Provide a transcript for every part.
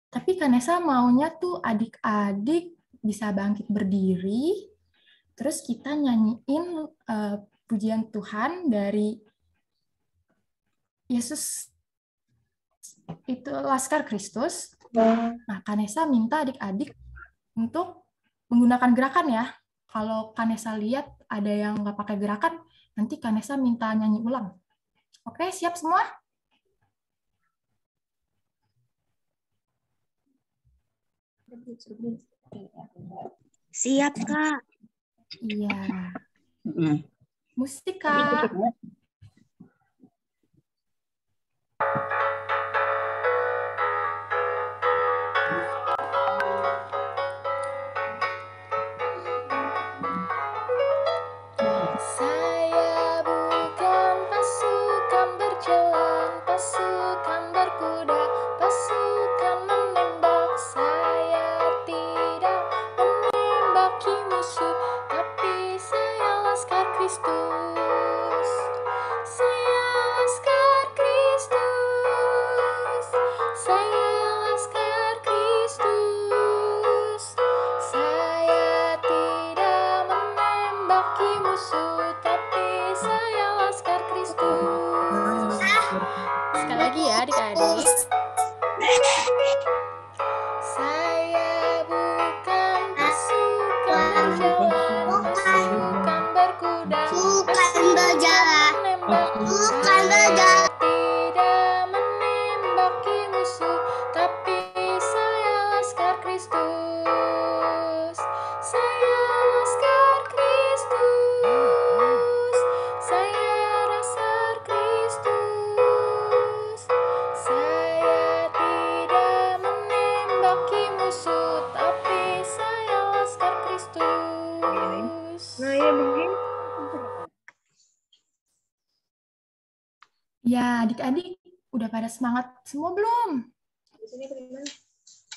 Tapi Kanesa maunya tuh adik-adik bisa bangkit berdiri, terus kita nyanyiin pujian Tuhan dari Yesus itu Laskar Kristus. Nah, Kanesa minta adik-adik untuk menggunakan gerakan ya. Kalau Kanesa lihat ada yang nggak pakai gerakan, nanti Kanesa minta nyanyi ulang. Oke, siap semua? Siap, Kak. Iya. Musik, Kak. Saya bukan pasukan berjalan, pasukan berkuda, pasukan menembak. Saya tidak menembaki musuh, tapi saya Laskar Kristus. Saya Laskar Kristus. Saya Laskar Kristus. Saya tidak menembaki musuh, tapi saya Laskar Kristus. Sekali lagi ya adik-adik. Saya bukan pasukan berjalan, pasukan berkuda, pasukan menembak. Saya tidak menembaki musuh, tapi saya Laskar Kristus. Saya Laskar Kristus. Saya Laskar Kristus. Saya tidak menembaki musuh, tapi saya Laskar Kristus. Ya, adik-adik udah pada semangat semua belum?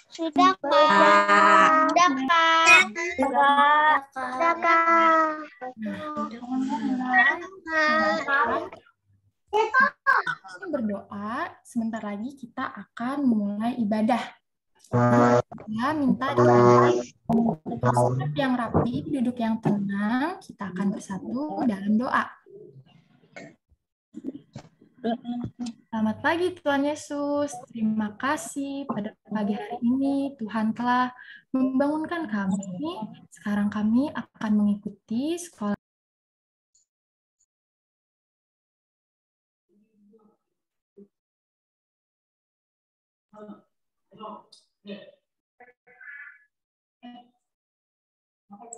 Sudah, Kak. Sudah, Kak. Sudah, Kak. Berdoa, sebentar lagi kita akan mulai ibadah. Ya, minta duduk yang rapi, duduk yang tenang, kita akan bersatu dalam doa. Selamat pagi Tuhan Yesus, terima kasih pada pagi hari ini Tuhan telah membangunkan kami. Sekarang kami akan mengikuti sekolah.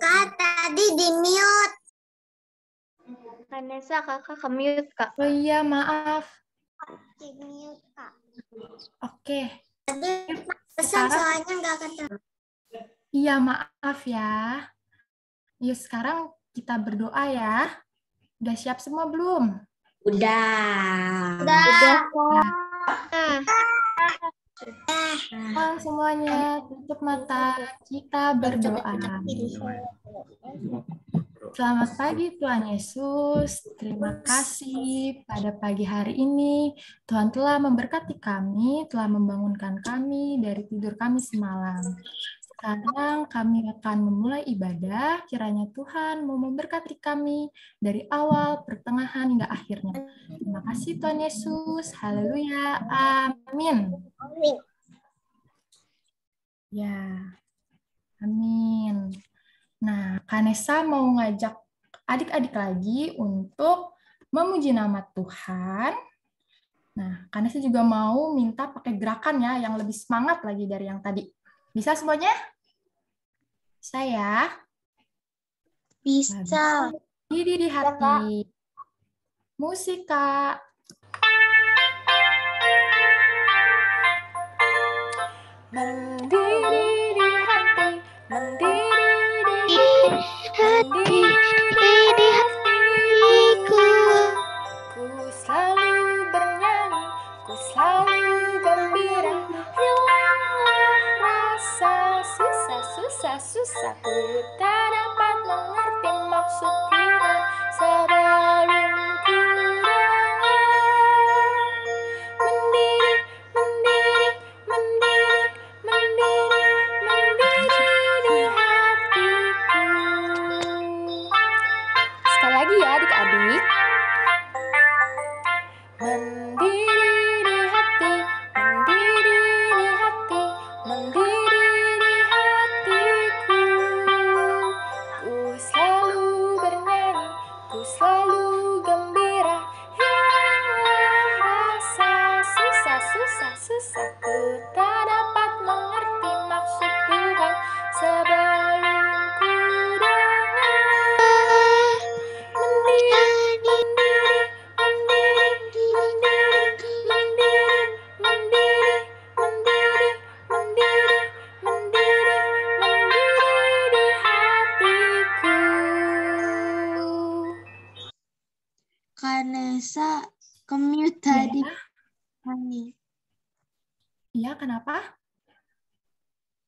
Kak, tadi di-mute. Kanesa, kakak ke-mute, Kak. Oh iya, maaf. Di-mute, Kak. Oke. Tadi pesan soalnya nggak ketemu. Iya, maaf ya. Yuk, sekarang kita berdoa ya. Udah siap semua belum? Udah. Semuanya tutup mata, kita berdoa. Selamat pagi Tuhan Yesus, terima kasih pada pagi hari ini Tuhan telah memberkati kami, telah membangunkan kami dari tidur kami semalam. Sekarang kami akan memulai ibadah, kiranya Tuhan mau memberkati kami dari awal, pertengahan, hingga akhirnya. Terima kasih Tuhan Yesus, haleluya, amin. Ya, amin. Nah, Kanesa mau ngajak adik-adik lagi untuk memuji nama Tuhan. Nah, Kanesa juga mau minta pakai gerakan ya, yang lebih semangat lagi dari yang tadi. Bisa semuanya? Saya? Bisa. Diri di hati. Musik, Kak. Mendiri di hati, mendiri di hati, mendiri di hatiku. Ku selalu bernyanyi, ku selalu gembira. Hilanglah rasa susah, ku tak dapat mengerti maksud Tuhan sebelum ku dengar. Mendiri, mendiri, mendiri,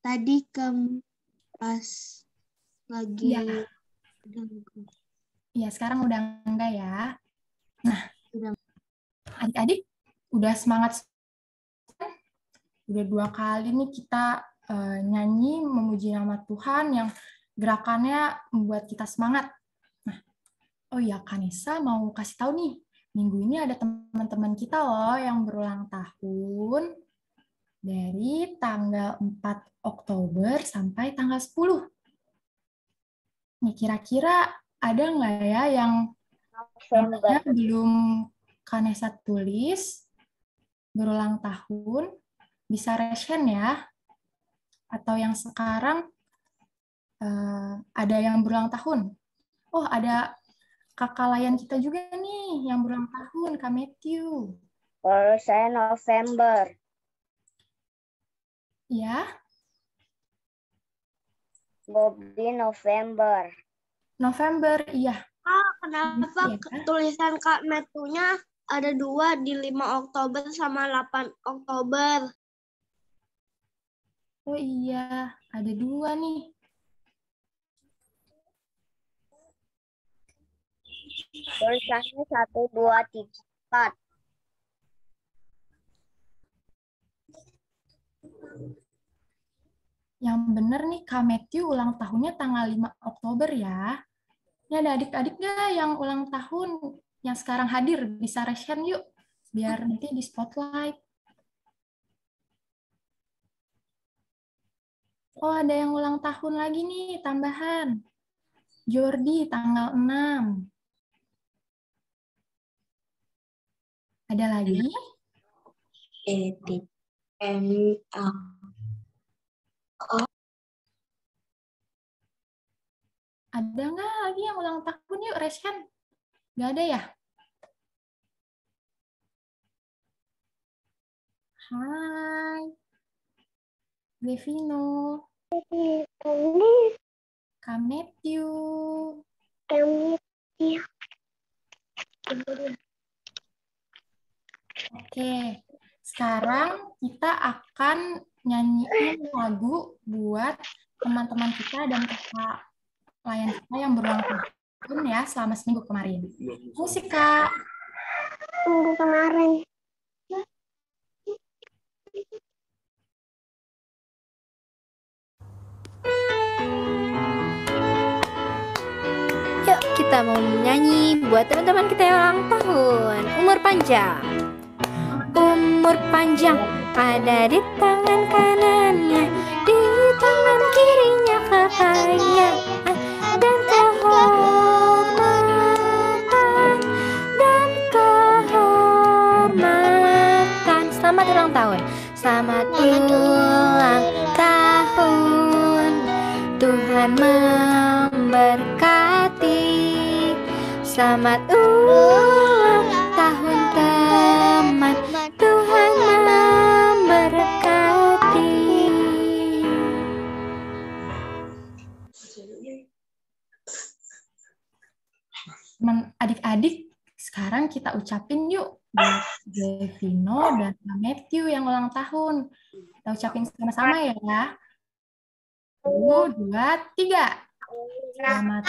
tadi pas lagi. Iya. Iya, sekarang udah enggak ya. Nah, adik-adik udah semangat. Udah 2 kali nih kita nyanyi memuji nama Tuhan yang gerakannya membuat kita semangat. Nah, oh iya, Kanesa mau kasih tahu nih, minggu ini ada teman-teman kita loh yang berulang tahun dari tanggal 4 Oktober sampai tanggal 10. Nih, kira-kira ada nggak ya yang namanya belum Kanesa tulis berulang tahun? Bisa raise hand ya. Atau yang sekarang ada yang berulang tahun. Oh, ada kakak layan kita juga nih yang berulang tahun, Kak Matthew. Kalau saya November. Ya, Bobby November. November, iya. Kenapa Iya. tulisan Kak Metunya ada 2 di 5 Oktober sama 8 Oktober? Oh iya, ada 2 nih. Tulisannya 1, 2, 3, 4. Yang benar nih, Kak Matthew ulang tahunnya tanggal 5 Oktober ya. Ini ada adik-adik nggak yang ulang tahun yang sekarang hadir? Bisa raise hand yuk, biar nanti di spotlight. Oh, ada yang ulang tahun lagi nih, tambahan. Jordi, tanggal 6. Ada lagi? Ada nggak lagi yang ulang tahun? Yuk, raise hand. Nggak ada ya? Hai. Devino. Kak Matthew. Oke, sekarang kita akan nyanyiin lagu buat teman-teman kita dan kakak layan kita yang berulang tahun ya selama seminggu kemarin. Musik, Kak. Minggu kemarin. Yuk kita mau menyanyi buat teman-teman kita yang ulang tahun. Umur panjang. Umur panjang ada di tangan kanannya, di tangan kirinya kekayaan dan kehormatan dan kehormatan. Selamat ulang tahun. Selamat ulang tahun. Tuhan memberkati. Selamat ulang tahun teman. Tuhan memberkati. Teman adik-adik, sekarang kita ucapin yuk buat Devino dan Kak Matthew yang ulang tahun. Kita ucapin sama-sama ya. 1, 2, 3. Selamat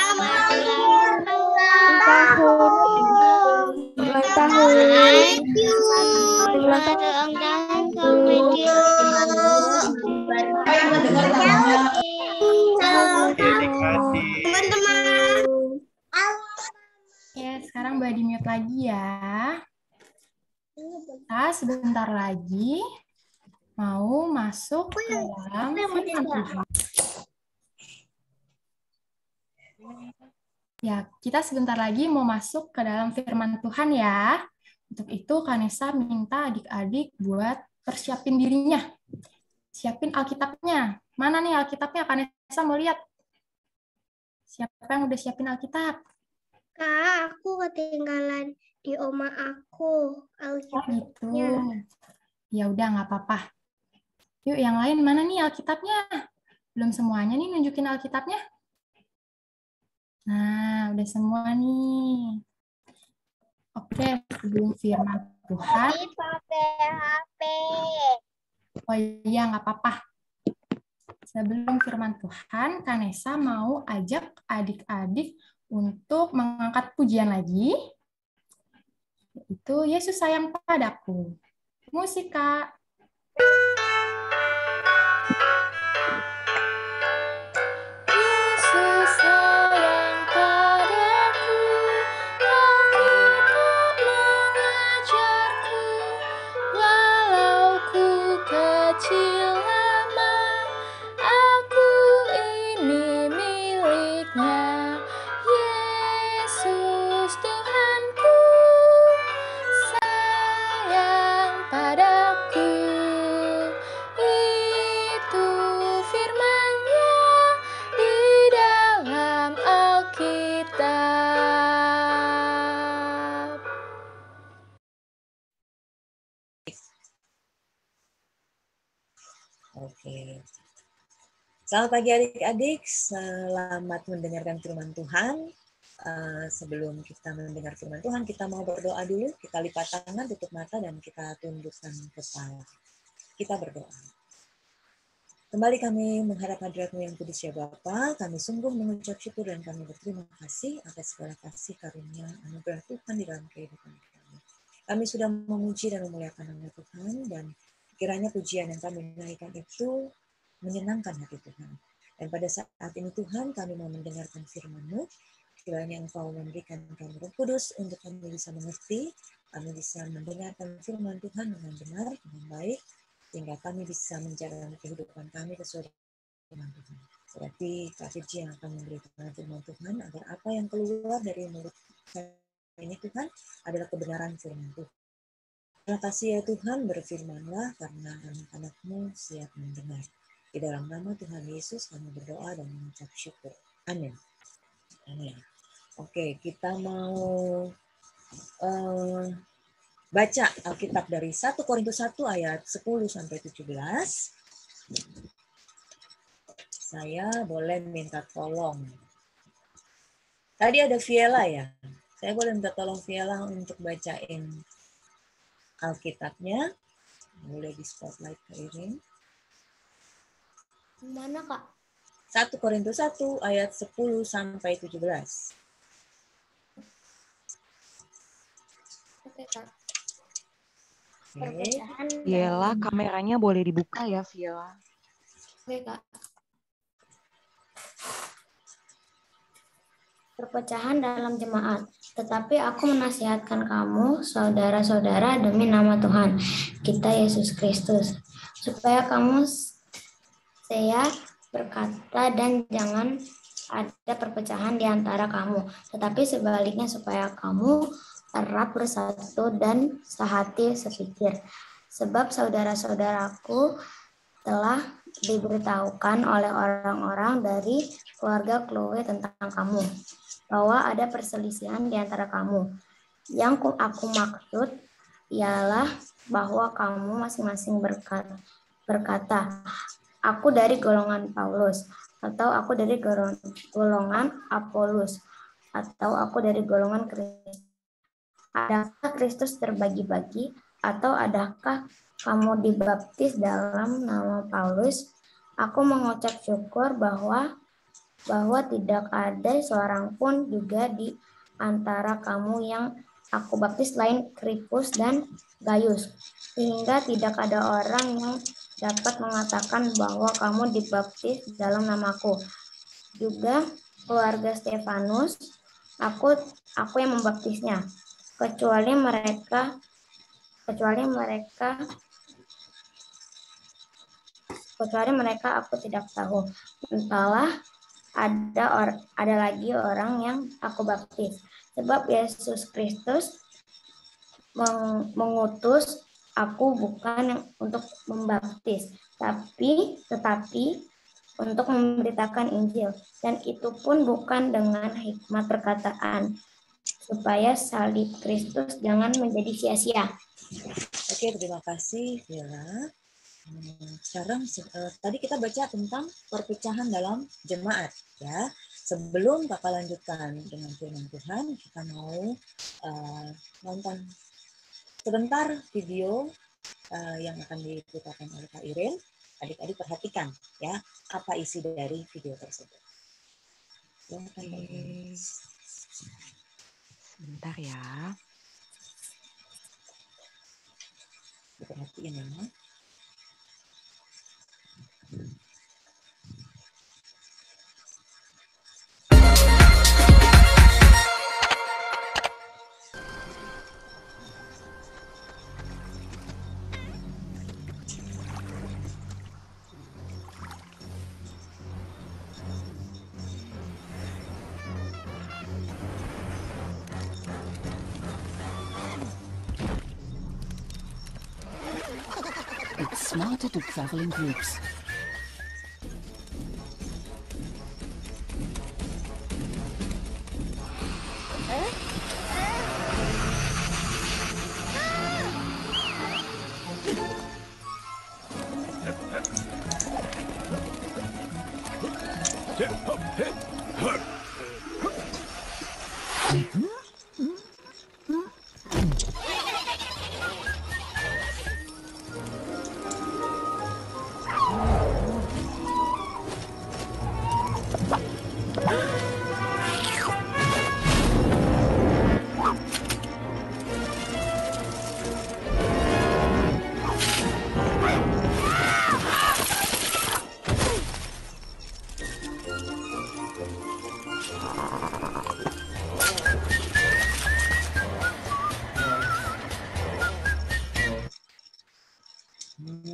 Ya, sekarang Mbak di-mute lagi ya. Kita sebentar lagi mau masuk ke dalam firman Tuhan. Ya, kita sebentar lagi mau masuk ke dalam firman Tuhan ya. Untuk itu Kanesa minta adik-adik buat persiapin dirinya. Siapin Alkitabnya. Mana nih Alkitabnya? Kanesa mau lihat. Siapa yang udah siapin Alkitab? Kak, aku ketinggalan di oma aku. Oh gitu. Ya udah nggak apa-apa. Yuk yang lain mana nih Alkitabnya? Belum semuanya nih nunjukin Alkitabnya. Nah, udah semua nih. Oke, sebelum firman Tuhan. Pakai HP. Oh iya, nggak apa-apa. Sebelum firman Tuhan, Kanesa mau ajak adik-adik untuk mengangkat pujian lagi. Itu Yesus sayang padaku. Musik, Kak. Yesus sayang padaku, Alkitab mengajarku, walau ku kecil lama, aku ini miliknya. Yesus Tuhanku sayang padaku, itu firman-Nya di dalam Alkitab. Oke. Selamat pagi adik-adik, selamat mendengarkan firman Tuhan. Sebelum kita mendengar firman Tuhan, kita mau berdoa dulu. Kita lipat tangan, tutup mata, dan kita tundukkan kepala. Kita berdoa. Kembali kami menghadap hadirat-Mu yang kudus ya Bapa. Kami sungguh mengucap syukur dan kami berterima kasih atas segala kasih karunia anugerah Tuhan di dalam kehidupan kami. Kami sudah memuji dan memuliakan nama Tuhan, dan kiranya pujian yang kami naikkan itu menyenangkan hati Tuhan. Dan pada saat ini Tuhan, kami mau mendengarkan firman-Mu. Kiranya Engkau memberikan kami Roh Kudus untuk kami bisa mengerti, kami bisa mendengarkan firman Tuhan dengan benar, dengan baik, sehingga kami bisa menjalani kehidupan kami sesuai dengan Tuhan. Berarti Kak Fitji yang akan memberikan firman Tuhan, agar apa yang keluar dari mulut ini Tuhan adalah kebenaran firman Tuhan. Terima kasih ya Tuhan, berfirmanlah karena anak-anak-Mu siap mendengar. Di dalam nama Tuhan Yesus kami berdoa dan mengucap syukur. Amin. Amin. Oke, kita mau baca Alkitab dari 1 Korintus 1 ayat 10 sampai 17. Saya boleh minta tolong. Tadi ada Viela ya. Saya boleh minta tolong Viela untuk bacain Alkitabnya. Boleh di spotlight ke Irin. Mana, Kak? 1 Korintus 1 ayat 10 sampai 17. Oke, Kak. Oke. Viela, kameranya boleh dibuka ya, Viela. Oke, Kak. Perpecahan dalam jemaat. Tetapi aku menasihatkan kamu, saudara-saudara, demi nama Tuhan kita Yesus Kristus, supaya kamu saya berkata dan jangan ada perpecahan di antara kamu, tetapi sebaliknya supaya kamu erat bersatu dan sehati sepikir. Sebab saudara-saudaraku telah diberitahukan oleh orang-orang dari keluarga Chloe tentang kamu, bahwa ada perselisihan di antara kamu. Yang aku maksud ialah bahwa kamu masing-masing berkata, aku dari golongan Paulus, atau aku dari golongan Apolus, atau aku dari golongan Kristus. Adakah Kristus terbagi-bagi, atau adakah kamu dibaptis dalam nama Paulus? Aku mengucap syukur bahwa tidak ada seorang pun juga di antara kamu yang aku baptis selain Kripus dan Gaius, sehingga tidak ada orang yang dapat mengatakan bahwa kamu dibaptis dalam namaku. Juga keluarga Stefanus, aku yang membaptisnya, kecuali mereka aku tidak tahu. Entahlah, ada lagi orang yang aku baptis. Sebab Yesus Kristus mengutus aku bukan untuk membaptis, tetapi untuk memberitakan Injil, dan itu pun bukan dengan hikmat perkataan, supaya salib Kristus jangan menjadi sia-sia. Oke, terima kasih Viela. Sekarang tadi kita baca tentang perpecahan dalam jemaat ya. Sebelum Kakak lanjutkan dengan firman Tuhan, kita mau nonton sebentar video yang akan diputarkan oleh Kak Irin. adik-adik perhatikan ya apa isi dari video tersebut. Sebentar ya. Diperhatiin ya. It's smarter to travel in groups.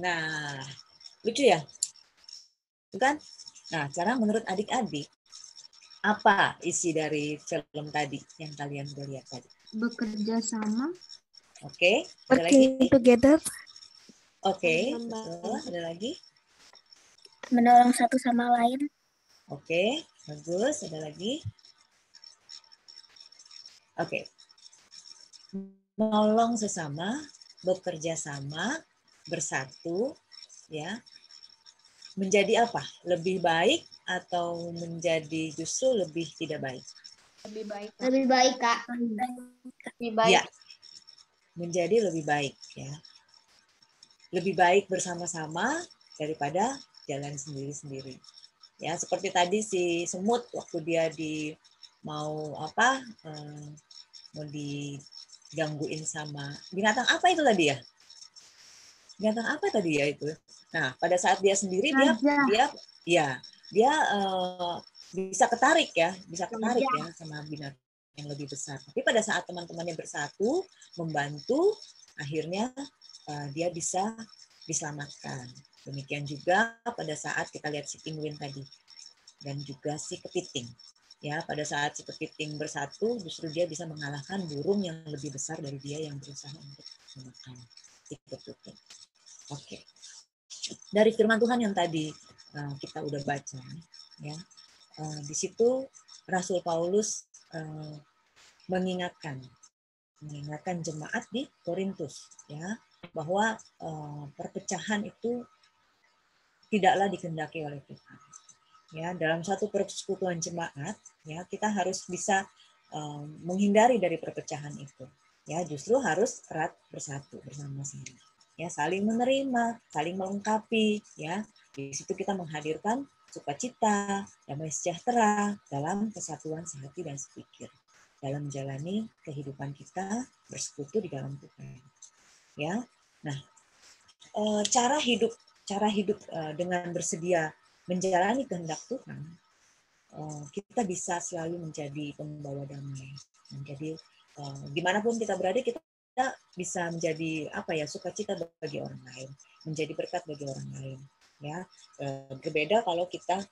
Nah, lucu ya? Bukan? Nah, sekarang menurut adik-adik, apa isi dari film tadi yang kalian udah lihat tadi? Bekerja sama. Oke, ada lagi? Working together. Oke, betul. Ada lagi? Menolong satu sama lain. Oke, bagus. Ada lagi? Oke. Menolong sesama, bekerja sama, bersatu, ya. Menjadi apa? Lebih baik atau menjadi justru lebih tidak baik? Lebih baik. Lebih baik, Kak. Lebih baik. Ya, menjadi lebih baik, ya. Lebih baik bersama-sama daripada jalan sendiri-sendiri. Ya, seperti tadi si semut waktu dia mau digangguin sama binatang apa itu tadi ya? Binatang apa tadi ya itu? Nah, pada saat dia sendiri dia bisa ketarik ya sama binatang yang lebih besar. Tapi pada saat teman-temannya bersatu, membantu, akhirnya dia bisa diselamatkan. Demikian juga pada saat kita lihat si penguin tadi dan juga si kepiting. Ya, pada saat si kepiting bersatu, justru dia bisa mengalahkan burung yang lebih besar dari dia yang berusaha untuk memakan si kepiting. Oke. Dari firman Tuhan yang tadi kita udah baca, ya, di situ Rasul Paulus mengingatkan jemaat di Korintus, ya, bahwa perpecahan itu tidaklah dikehendaki oleh Tuhan. Ya, dalam satu persekutuan jemaat, ya, kita harus bisa menghindari dari perpecahan itu. Ya, justru harus erat bersatu bersama-sama. Ya, saling menerima, saling melengkapi, ya. Di situ kita menghadirkan sukacita, damai sejahtera dalam kesatuan sehati dan sepikir dalam menjalani kehidupan kita bersekutu di dalam Tuhan. Ya. Nah, cara hidup dengan bersedia menjalani kehendak Tuhan, kita bisa selalu menjadi pembawa damai. Jadi dimanapun kita berada, kita bisa menjadi sukacita bagi orang lain, menjadi berkat bagi orang lain. Ya, berbeda kalau kita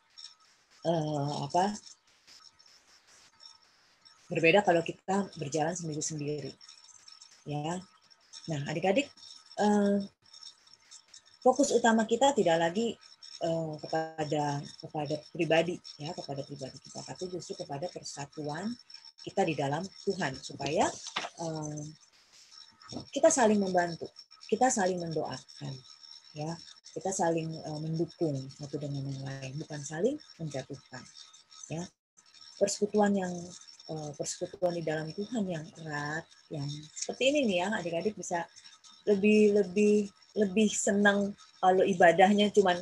berjalan sendiri-sendiri. Ya, nah adik-adik, fokus utama kita tidak lagi kepada pribadi, ya, kepada pribadi kita, tapi justru kepada persatuan kita di dalam Tuhan, supaya kita saling membantu, kita saling mendoakan, ya, kita saling mendukung satu dengan yang lain, bukan saling menjatuhkan, ya. Persekutuan di dalam Tuhan yang erat, yang seperti ini nih, ya, adik-adik bisa lebih lebih senang kalau ibadahnya cuman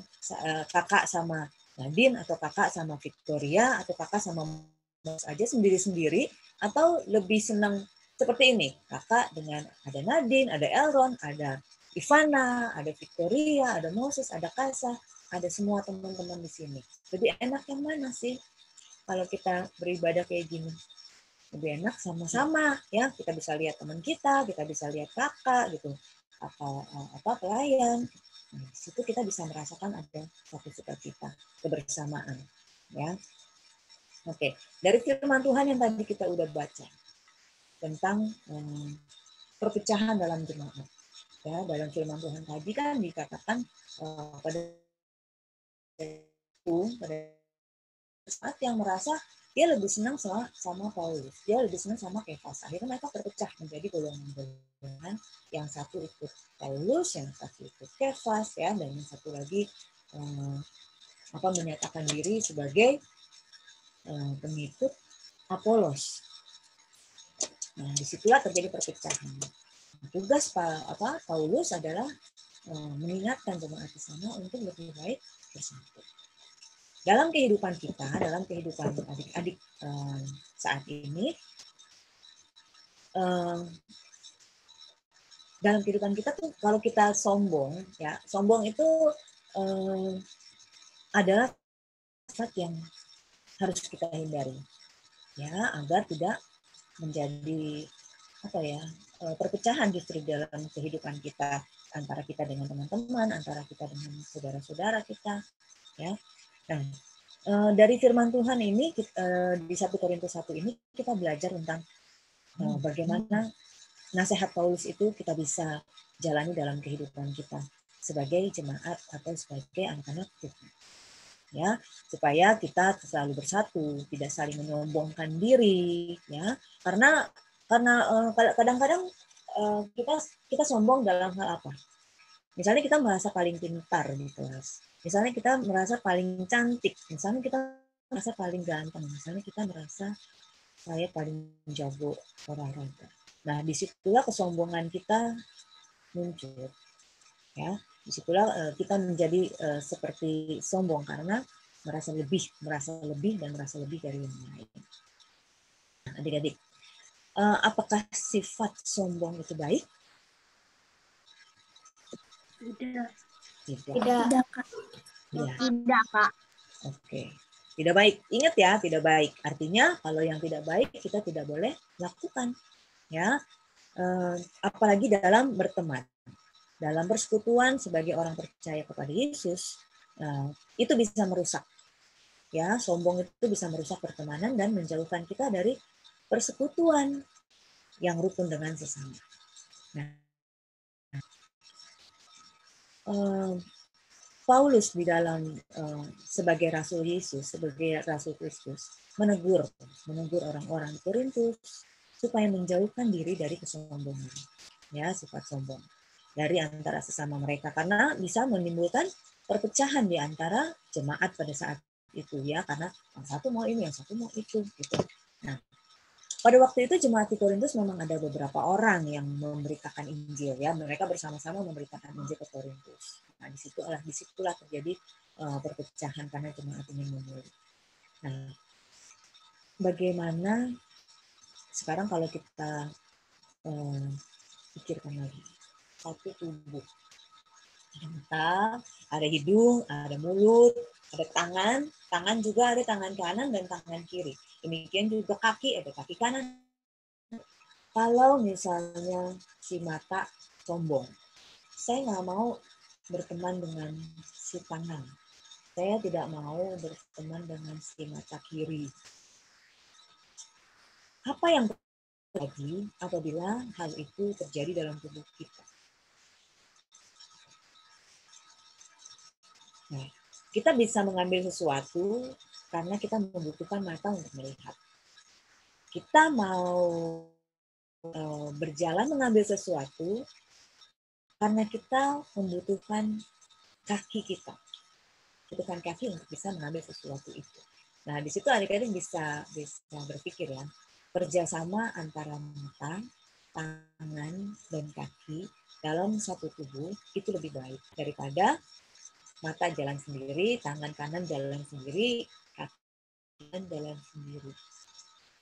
kakak sama Nadine atau kakak sama Victoria atau kakak sama Mas aja sendiri-sendiri, atau lebih senang seperti ini, kakak dengan ada Nadine, ada Elron, ada Ivana, ada Victoria, ada Moses, ada Kasa, ada semua teman-teman di sini. Lebih enak yang mana sih kalau kita beribadah kayak gini? Lebih enak sama-sama ya, kita bisa lihat teman kita bisa lihat kakak gitu, apa pelayan. Nah, di situ kita bisa merasakan ada satu sukacita, kebersamaan ya. Oke, dari firman Tuhan yang tadi kita udah baca tentang perpecahan dalam jemaat. Ya, dalam firman Tuhan tadi kan dikatakan pada saat yang merasa dia lebih senang sama Paulus, dia lebih senang sama Kefas. Akhirnya mereka terpecah menjadi golongan-golongan. Yang satu ikut Paulus, yang satu ikut Kefas, ya, dan yang satu lagi menyatakan diri sebagai pengikut Apolos. Nah, disitulah terjadi perpecahan. Tugas Paulus adalah mengingatkan jemaat di sana untuk lebih baik bersatu. Dalam kehidupan kita, dalam kehidupan adik-adik saat ini, dalam kehidupan kita tuh kalau kita sombong, ya sombong itu adalah sifat yang harus kita hindari, ya agar tidak menjadi perpecahan justru dalam kehidupan kita, antara kita dengan teman-teman, antara kita dengan saudara-saudara kita, ya. Nah, dari firman Tuhan ini di 1 Korintus 1 ini kita belajar tentang bagaimana nasihat Paulus itu kita bisa jalani dalam kehidupan kita sebagai jemaat atau sebagai anak-anak Tuhan. Ya, supaya kita selalu bersatu, tidak saling menyombongkan diri, ya. Karena kadang-kadang kita sombong dalam hal apa? Misalnya kita merasa paling pintar di kelas. Misalnya kita merasa paling cantik. Misalnya kita merasa paling ganteng. Misalnya kita merasa saya paling jago olahraga. Nah, disitulah kesombongan kita muncul. Ya, disitulah kita menjadi seperti sombong karena merasa lebih dan merasa lebih dari yang lain. Adik-adik, apakah sifat sombong itu baik? Tidak, Kak. Ya. Tidak, Kak. Oke. Tidak baik. Ingat ya, tidak baik. Artinya kalau yang tidak baik kita tidak boleh lakukan. Ya. Apalagi dalam berteman. Dalam persekutuan sebagai orang percaya kepada Yesus, itu bisa merusak. Ya, sombong itu bisa merusak pertemanan dan menjauhkan kita dari persekutuan yang rukun dengan sesama. Nah, Paulus di dalam sebagai Rasul Yesus, sebagai Rasul Kristus, menegur orang-orang Korintus supaya menjauhkan diri dari kesombongan, ya, sifat sombong dari antara sesama mereka, karena bisa menimbulkan perpecahan di antara jemaat pada saat itu, ya, karena yang satu mau ini, yang satu mau itu, gitu. Nah, pada waktu itu jemaat di Korintus memang ada beberapa orang yang memberitakan Injil, ya, mereka bersama-sama memberitakan Injil ke Korintus. Nah, disitulah terjadi perpecahan karena jemaat ini memulai. Nah, bagaimana sekarang kalau kita pikirkan lagi, satu tubuh, ada mata, ada hidung, ada mulut, ada tangan juga ada tangan kanan dan tangan kiri. Demikian juga kaki, ada kaki kanan. Kalau misalnya si mata sombong, saya nggak mau berteman dengan si tangan. Saya tidak mau berteman dengan si mata kiri. Apa yang terjadi apabila hal itu terjadi dalam tubuh kita? Nah, kita bisa mengambil sesuatu karena kita membutuhkan mata untuk melihat. Kita mau berjalan mengambil sesuatu karena kita membutuhkan kaki kita. Membutuhkan kaki untuk bisa mengambil sesuatu itu. Nah, di situ adik-adik bisa berpikir ya, kerjasama antara mata tangan dan kaki dalam satu tubuh itu lebih baik daripada mata jalan sendiri, tangan kanan jalan sendiri, kaki kanan jalan sendiri.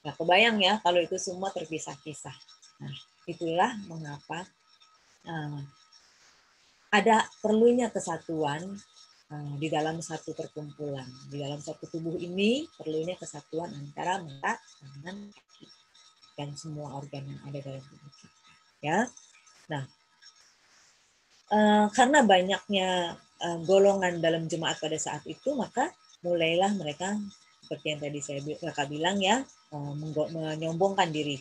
Nah, kebayang ya kalau itu semua terpisah-pisah. Nah, itulah mengapa ada perlunya kesatuan di dalam satu perkumpulan. Di dalam satu tubuh ini perlunya kesatuan antara mata, tangan, kaki, dan semua organ yang ada dalam tubuh kita. Ya, nah karena banyaknya golongan dalam jemaat pada saat itu, maka mulailah mereka seperti yang tadi saya bilang ya, menyombongkan diri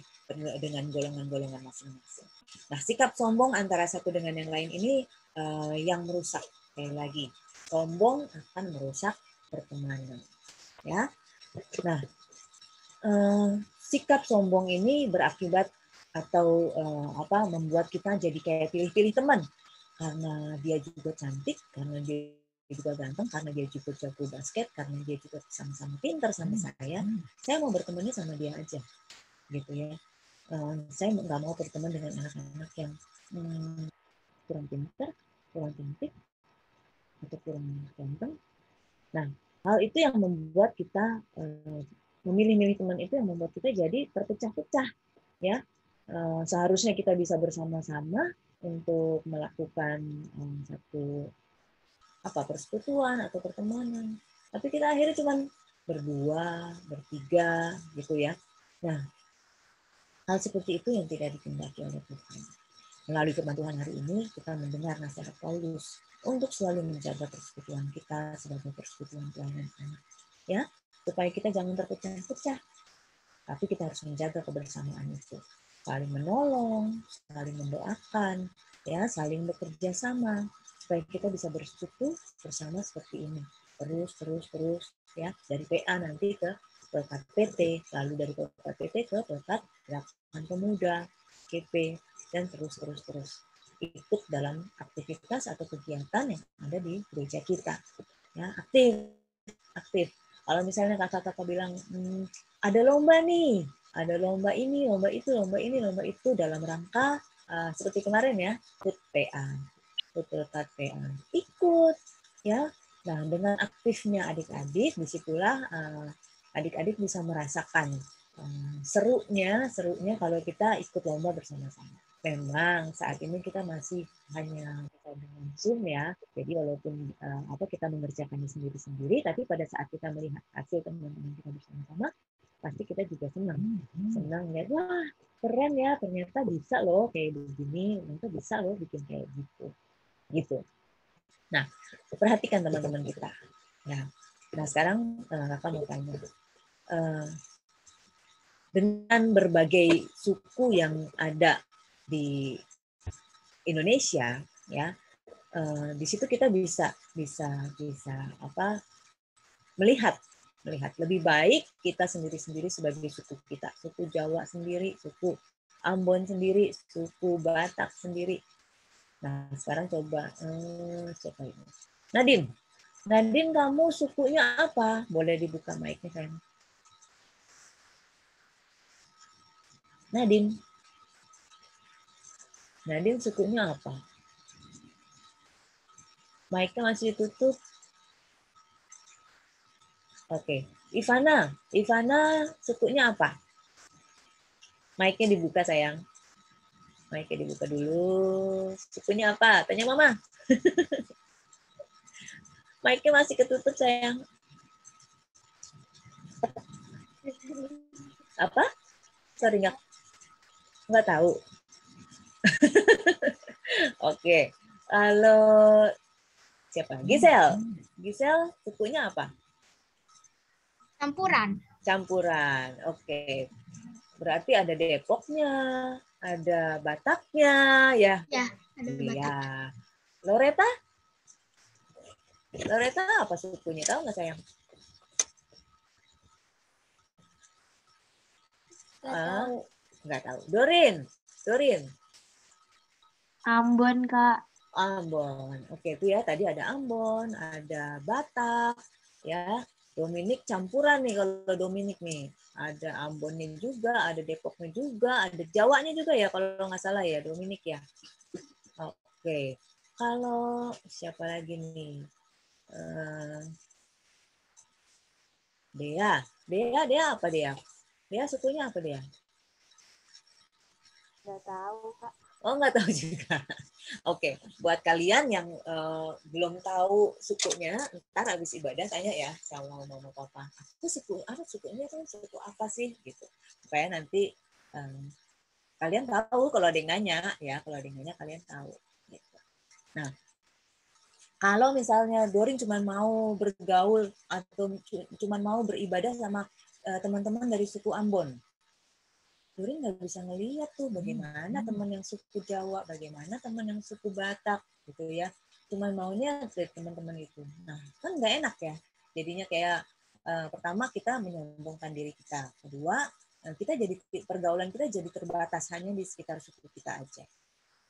dengan golongan-golongan masing-masing. Nah, sikap sombong antara satu dengan yang lain ini yang merusak. Sekali lagi, sombong akan merusak pertemanan. Ya, nah sikap sombong ini berakibat atau membuat kita jadi kayak pilih-pilih teman karena dia juga cantik, karena dia juga ganteng, karena dia juga jago basket, karena dia juga sama-sama pintar sama saya mau bertemannya sama dia aja, gitu ya. Saya nggak mau berteman dengan anak-anak yang kurang pintar, kurang cantik, atau kurang ganteng. Nah, hal itu yang membuat kita memilih-milih teman itu yang membuat kita jadi terpecah-pecah, ya. Seharusnya kita bisa bersama-sama untuk melakukan satu persekutuan atau pertemanan, tapi kita akhirnya cuma berdua, bertiga, gitu ya. Nah, hal seperti itu yang tidak dikehendaki oleh Tuhan. Melalui firman Tuhan hari ini kita mendengar nasihat Paulus untuk selalu menjaga persekutuan kita sebagai persekutuan pelayanan anak, ya, supaya kita jangan terpecah-pecah, tapi kita harus menjaga kebersamaan itu, saling menolong, saling mendoakan, ya, saling bekerja sama, supaya kita bisa bersekutu bersama seperti ini, terus, ya, dari PA nanti ke Pelkat PT, lalu dari Pelkat PT ke Pelkat Gerakan Pemuda, GP, dan terus ikut dalam aktivitas atau kegiatan yang ada di gereja kita, ya, aktif. Kalau misalnya kakak-kakak bilang ada lomba nih, ada lomba ini, lomba itu, lomba ini, lomba itu dalam rangka seperti kemarin ya, ikut PA, ikut Pelkat PA, ikut, ya. Nah, dengan aktifnya adik-adik, disitulah adik-adik bisa merasakan serunya kalau kita ikut lomba bersama-sama. Memang saat ini kita masih hanya dengan Zoom ya, jadi walaupun kita mengerjakannya sendiri-sendiri, tapi pada saat kita melihat hasil teman-teman kita bersama-sama, pasti kita juga senang lihat, wah keren ya, ternyata bisa loh kayak begini, ternyata bisa loh bikin kayak gitu. Nah, perhatikan teman-teman kita. Nah sekarang kakak mau tanya, dengan berbagai suku yang ada di Indonesia, ya, di situ kita bisa melihat lebih baik kita sendiri-sendiri sebagai suku kita, suku Jawa sendiri, suku Ambon sendiri, suku Batak sendiri. Nah, sekarang coba siapa ini? Nadine, kamu sukunya apa? Boleh dibuka mic-nya, sayang. Nadine sukunya apa? Mic-nya masih ditutup. Oke. Ivana sukunya apa? Mic-nya dibuka, sayang. Mic-nya dibuka dulu. Sukunya apa? Tanya Mama. Mic-nya masih ketutup, sayang. Apa? Sorry, nggak tahu. Oke. Halo. Siapa? Giselle, sukunya apa? Campuran. Oke. Berarti ada Depoknya, ada Bataknya, ya? Ya, ada Batak. Iya. Loreta apa sukunya? Tahu nggak, sayang? Nggak tahu. Dorin. Ambon, Kak. Ambon. Oke, itu ya. Tadi ada Ambon, ada Batak, ya. Dominik campuran nih kalau Dominik nih. Ada Ambonnya juga, ada Depoknya juga, ada Jawanya juga ya kalau nggak salah ya Dominik ya. Oke. Kalau siapa lagi nih? Dea apa Dea? Dea sukunya apa Dea? Nggak tahu, Kak. Oh, nggak tahu juga. Oke, buat kalian yang belum tahu sukunya, ntar habis ibadah tanya ya sama mama papa. Aku sukunya tuh suku apa sih gitu. Supaya nanti kalian tahu kalau ada yang nanya ya, kalau ada yang nanya kalian tahu. Gitu. Nah, kalau misalnya Dorin cuma mau bergaul atau cuma mau beribadah sama teman-teman dari suku Ambon, Dorin nggak bisa ngelihat tuh bagaimana teman yang suku Jawa, bagaimana teman yang suku Batak gitu ya. Cuma maunya dari teman-teman itu. Nah, kan nggak enak ya. Jadinya kayak pertama kita menyombongkan diri kita. Kedua, kita jadi pergaulan kita jadi terbatas hanya di sekitar suku kita aja.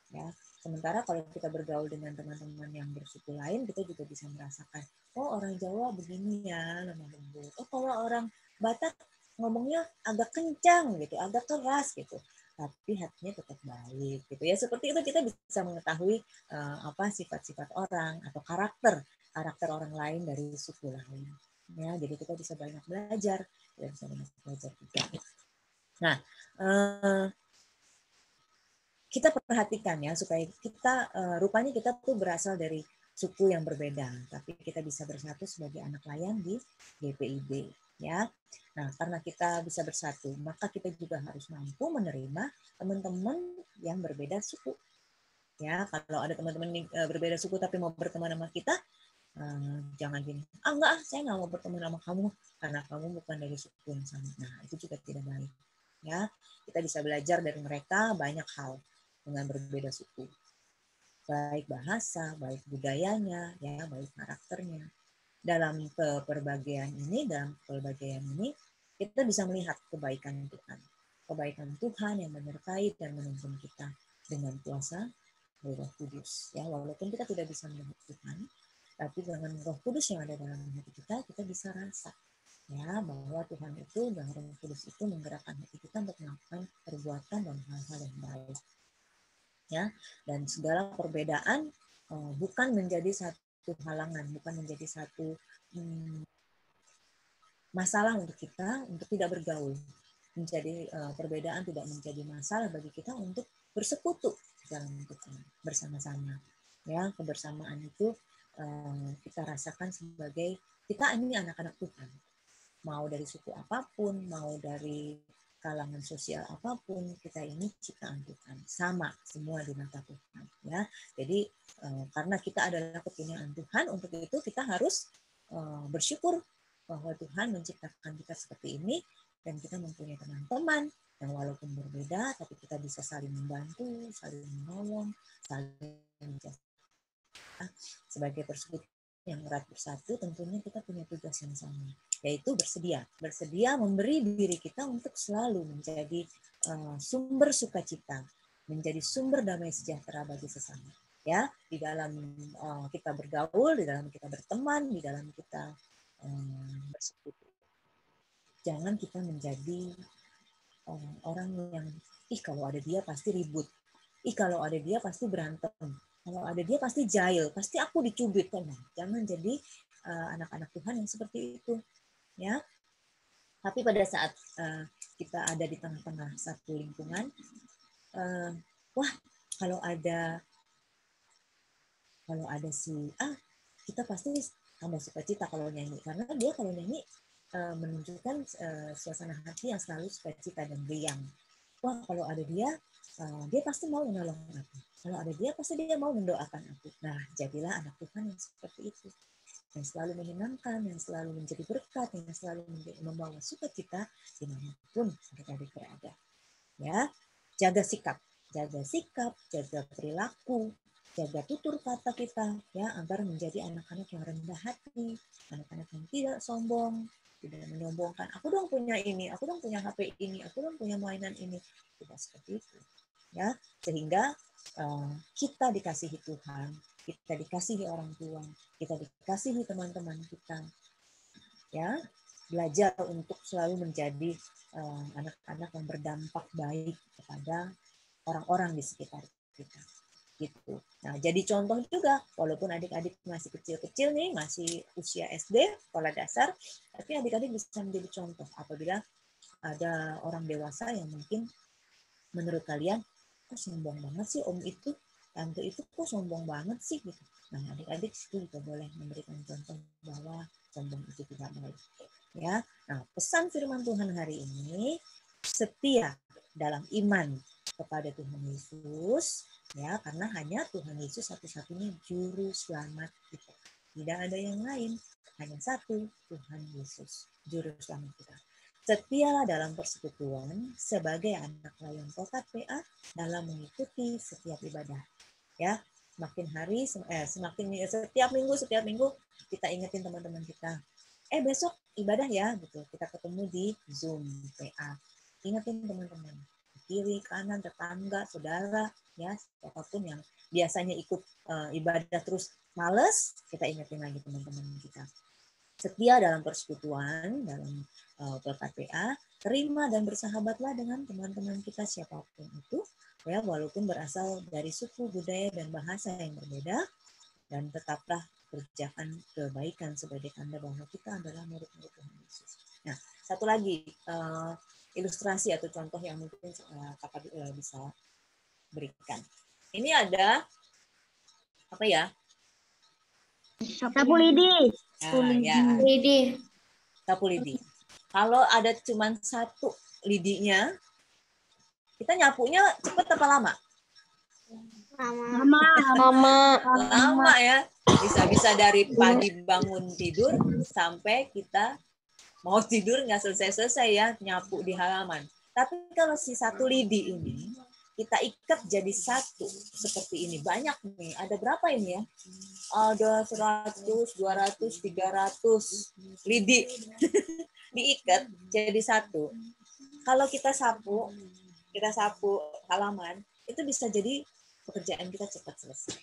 Ya. Sementara kalau kita bergaul dengan teman-teman yang bersuku lain, kita juga bisa merasakan, oh orang Jawa begini ya, lemah lembut. Oh kalau orang Batak ngomongnya agak kencang gitu, agak keras gitu, tapi hatinya tetap baik gitu ya. Seperti itu kita bisa mengetahui apa sifat-sifat orang atau karakter orang lain dari suku lain. Ya, jadi kita bisa banyak belajar, juga. Nah, kita perhatikan ya supaya kita rupanya kita tuh berasal dari suku yang berbeda, tapi kita bisa bersatu sebagai anak layan di GPIB. Ya, nah karena kita bisa bersatu, maka kita juga harus mampu menerima teman-teman yang berbeda suku. Ya, kalau ada teman-teman berbeda suku tapi mau berteman sama kita, jangan gini, enggak, saya nggak mau berteman sama kamu karena kamu bukan dari suku yang sama. Nah, itu juga tidak baik. Ya, kita bisa belajar dari mereka banyak hal dengan berbeda suku, baik bahasa, baik budayanya, ya, baik karakternya. Dalam keperbagaian ini, kita bisa melihat kebaikan Tuhan yang menyertai dan menuntun kita dengan kuasa Roh Kudus. Ya, walaupun kita tidak bisa melihat Tuhan, tapi dengan Roh Kudus yang ada dalam hati kita bisa rasa ya bahwa Tuhan itu dan Roh Kudus itu menggerakkan hati kita untuk melakukan perbuatan dan hal-hal yang baik. Ya, dan segala perbedaan bukan menjadi satu halangan, bukan menjadi satu masalah untuk kita untuk tidak bergaul. Menjadi perbedaan tidak menjadi masalah bagi kita untuk bersekutu dalam Tuhan bersama-sama. Ya, kebersamaan itu kita rasakan sebagai kita ini anak-anak Tuhan. Mau dari suku apapun, mau dari kalangan sosial apapun, kita ini ciptaan Tuhan, sama semua di mata Tuhan. Ya, jadi karena kita adalah kepunyaan Tuhan, untuk itu kita harus bersyukur bahwa Tuhan menciptakan kita seperti ini dan kita mempunyai teman-teman yang walaupun berbeda, tapi kita bisa saling membantu, saling menolong, saling menjaga. Sebagai persekutuan yang erat bersatu, tentunya kita punya tugas yang sama, yaitu bersedia memberi diri kita untuk selalu menjadi sumber sukacita, menjadi sumber damai sejahtera bagi sesama. Ya, di dalam kita bergaul, di dalam kita berteman, di dalam kita bersekutu. Jangan kita menjadi orang yang kalau ada dia pasti ribut, kalau ada dia pasti berantem, kalau ada dia pasti jahil, pasti aku dicubit. Jangan jadi anak-anak Tuhan yang seperti itu, ya. Tapi pada saat kita ada di tengah-tengah satu lingkungan, kalau ada si kita pasti tambah sukacita kalau nyanyi, karena dia kalau nyanyi menunjukkan suasana hati yang selalu sukacita dan riang. Wah, kalau ada dia pasti mau menolong aku. Kalau ada dia, pasti dia mau mendoakan aku. Nah, jadilah anak Tuhan yang seperti itu. Yang selalu menyenangkan, yang selalu menjadi berkat, yang selalu membawa sukacita dimanapun adik-adik berada. Ya, jaga sikap, jaga perilaku, jaga tutur kata kita, ya, agar menjadi anak-anak yang rendah hati, anak-anak yang tidak sombong, tidak menyombongkan, aku dong punya ini, aku dong punya HP ini, aku dong punya mainan ini. Tidak seperti itu. Ya, sehingga kita dikasihi Tuhan, kita dikasihi orang tua, kita dikasihi teman-teman kita, ya, belajar untuk selalu menjadi anak-anak yang berdampak baik kepada orang-orang di sekitar kita. Gitu. Nah, jadi contoh juga, walaupun adik-adik masih kecil-kecil nih, masih usia SD, sekolah dasar, tapi adik-adik bisa menjadi contoh apabila ada orang dewasa yang mungkin menurut kalian, kok sombong banget sih om itu, tante itu kok sombong banget sih gitu. Nah, adik-adik itu juga boleh memberikan contoh bahwa sombong itu tidak baik. Ya, nah pesan firman Tuhan hari ini, setia dalam iman kepada Tuhan Yesus, ya, karena hanya Tuhan Yesus satu-satunya juru selamat kita. Tidak ada yang lain, hanya satu, Tuhan Yesus, juru selamat kita. Setialah dalam persekutuan sebagai anak layan Tokat PA dalam mengikuti setiap ibadah. Ya, semakin hari, setiap minggu kita ingetin teman-teman kita. Besok ibadah ya, gitu. Kita ketemu di Zoom PA. Ingetin teman-teman, kiri, kanan, tetangga, saudara, ya, siapapun yang biasanya ikut ibadah terus males, kita ingetin lagi teman-teman kita. Setia dalam persekutuan, dalam PKPA, terima dan bersahabatlah dengan teman-teman kita siapapun itu, ya, walaupun berasal dari suku, budaya, dan bahasa yang berbeda, dan tetaplah kerjakan kebaikan sebagai tanda bahwa kita adalah murid-murid Tuhan Yesus. Nah, satu lagi ilustrasi atau contoh yang mungkin kakak bisa berikan. Ini ada apa ya? Sapu lidi. Nah, ya. Lidi. Sapu lidi. Kalau ada cuma satu lidinya, kita nyapunya cepat apa lama? Lama ya. Bisa dari pagi bangun tidur sampai kita mau tidur nggak selesai-selesai ya nyapu di halaman. Tapi kalau si satu lidi ini kita ikat jadi satu seperti ini. Banyak nih. Ada berapa ini ya? Ada 100, 200, 300 lidi diikat jadi satu. Kalau kita sapu halaman, itu bisa jadi pekerjaan kita cepat selesai.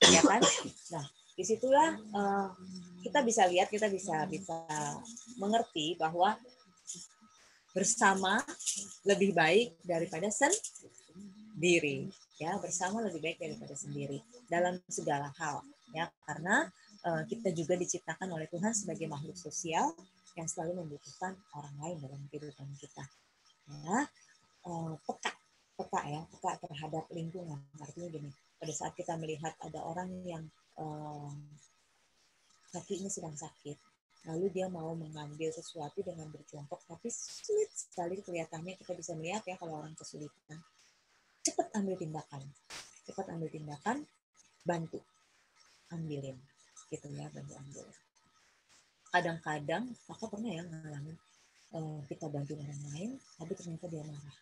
Ya kan? Nah, disitulah kita bisa lihat, kita bisa mengerti bahwa bersama lebih baik daripada sendiri. Ya, bersama lebih baik daripada sendiri dalam segala hal. Ya, karena kita juga diciptakan oleh Tuhan sebagai makhluk sosial yang selalu membutuhkan orang lain dalam kehidupan kita. Ya, peka terhadap lingkungan. Artinya gini, pada saat kita melihat ada orang yang kakinya sedang sakit, lalu dia mau mengambil sesuatu dengan berjongkok, tapi sulit sekali kelihatannya, kita bisa melihat ya kalau orang kesulitan. Cepat ambil tindakan, bantu, ambilin, gitu ya, bantu ambil. Kadang-kadang, kakak pernah ya ngalamin, kita bantu orang lain, tapi ternyata dia marah.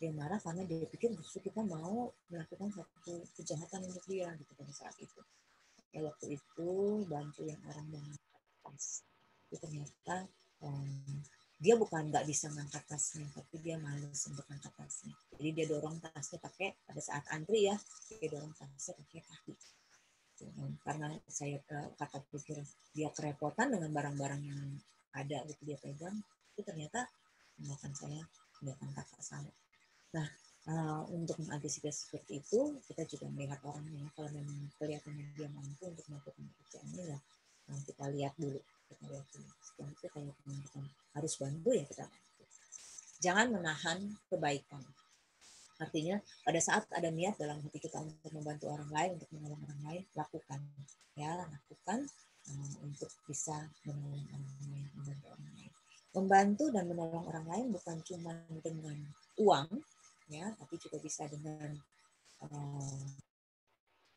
Dia marah karena dia pikir justru kita mau melakukan satu kejahatan untuk dia gitu pada saat itu. Ya waktu itu bantu yang orang yang tas, itu ternyata dia bukan nggak bisa ngangkat tasnya, tapi dia malas untuk ngangkat tasnya. Jadi dia dorong tasnya pakai, pada saat antri ya, dia dorong tasnya pakai kaki. Karena saya kata pikir dia kerepotan dengan barang-barang yang ada gitu dia pegang, itu ternyata tindakan saya tindakan kakak saya. Nah, untuk mengantisipasi seperti itu, kita juga melihat orangnya. Kalau memang kelihatannya dia mampu untuk melakukan pekerjaannya, ya kita lihat dulu. Setelah itu kayak teman-teman harus bantu ya kita bantu. Jangan menahan kebaikan. Artinya pada saat ada niat dalam hati kita untuk membantu orang lain, untuk menolong orang lain, lakukan. Ya, lakukan untuk bisa menolong orang lain, membantu orang lain. Membantu dan menolong orang lain bukan cuma dengan uang, ya, tapi juga bisa dengan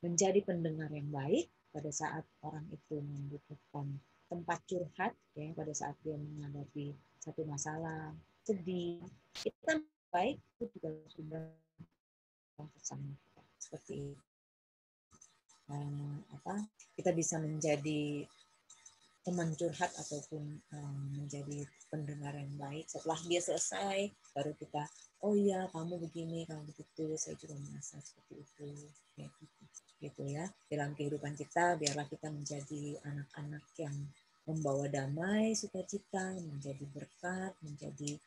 menjadi pendengar yang baik pada saat orang itu membutuhkan tempat curhat, ya, pada saat dia menghadapi satu masalah sedih, kita baik itu juga sudah bersama seperti kita bisa menjadi teman curhat ataupun menjadi pendengar yang baik. Setelah dia selesai, baru kita, oh iya kamu begini, kamu begitu, saya juga merasa seperti itu, gitu ya. Dalam kehidupan kita, biarlah kita menjadi anak-anak yang membawa damai, sukacita, menjadi berkat, menjadi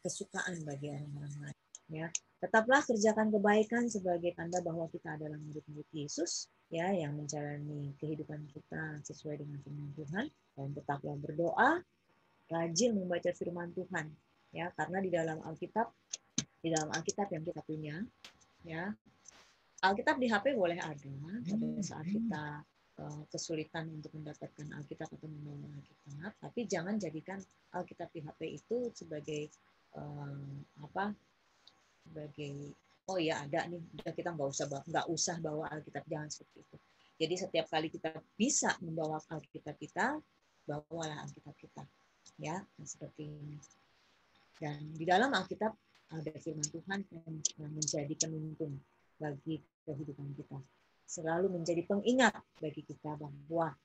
kesukaan bagi orang-orang lain. Ya, tetaplah kerjakan kebaikan sebagai tanda bahwa kita adalah murid-murid Yesus, ya, yang menjalani kehidupan kita sesuai dengan firman Tuhan. Dan tetaplah berdoa, rajin membaca firman Tuhan, ya, karena di dalam Alkitab yang kita punya, ya, Alkitab di HP boleh ada pada saat kita kesulitan untuk mendapatkan Alkitab atau membawa Alkitab, tapi jangan jadikan Alkitab di HP itu sebagai sebagai oh ya ada nih, udah kita nggak usah bawa Alkitab, jangan seperti itu. Jadi setiap kali kita bisa membawa Alkitab kita, bawalah Alkitab kita, ya, seperti ini. Dan di dalam Alkitab ada firman Tuhan yang menjadi penuntun bagi kehidupan kita, selalu menjadi pengingat bagi kita bahwa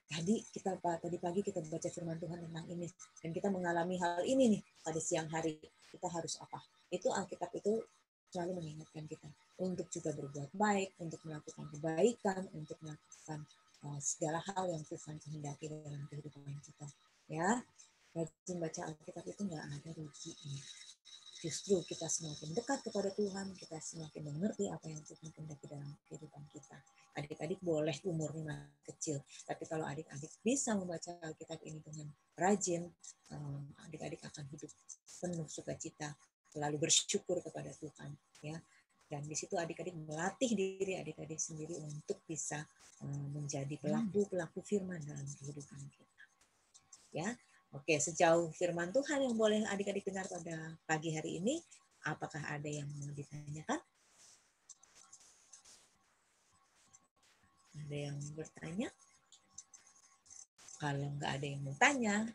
tadi pagi kita baca firman Tuhan tentang ini, dan kita mengalami hal ini nih pada siang hari, kita harus apa? Itu Alkitab itu selalu mengingatkan kita untuk juga berbuat baik, untuk melakukan kebaikan, untuk melakukan segala hal yang Tuhan kehendaki dalam kehidupan kita. Ya, rajin baca Alkitab itu nggak ada ruginya. Justru kita semakin dekat kepada Tuhan, kita semakin mengerti apa yang Tuhan kehendaki dalam kehidupan kita. Adik-adik boleh umurnya kecil, tapi kalau adik-adik bisa membaca Alkitab ini dengan rajin, adik-adik akan hidup penuh sukacita, selalu bersyukur kepada Tuhan, ya. Dan di situ adik-adik melatih diri adik-adik sendiri untuk bisa menjadi pelaku firman dalam kehidupan kita, ya. Oke, sejauh firman Tuhan yang boleh adik-adik dengar pada pagi hari ini, apakah ada yang mau ditanyakan? Ada yang bertanya? Kalau nggak ada yang mau tanya,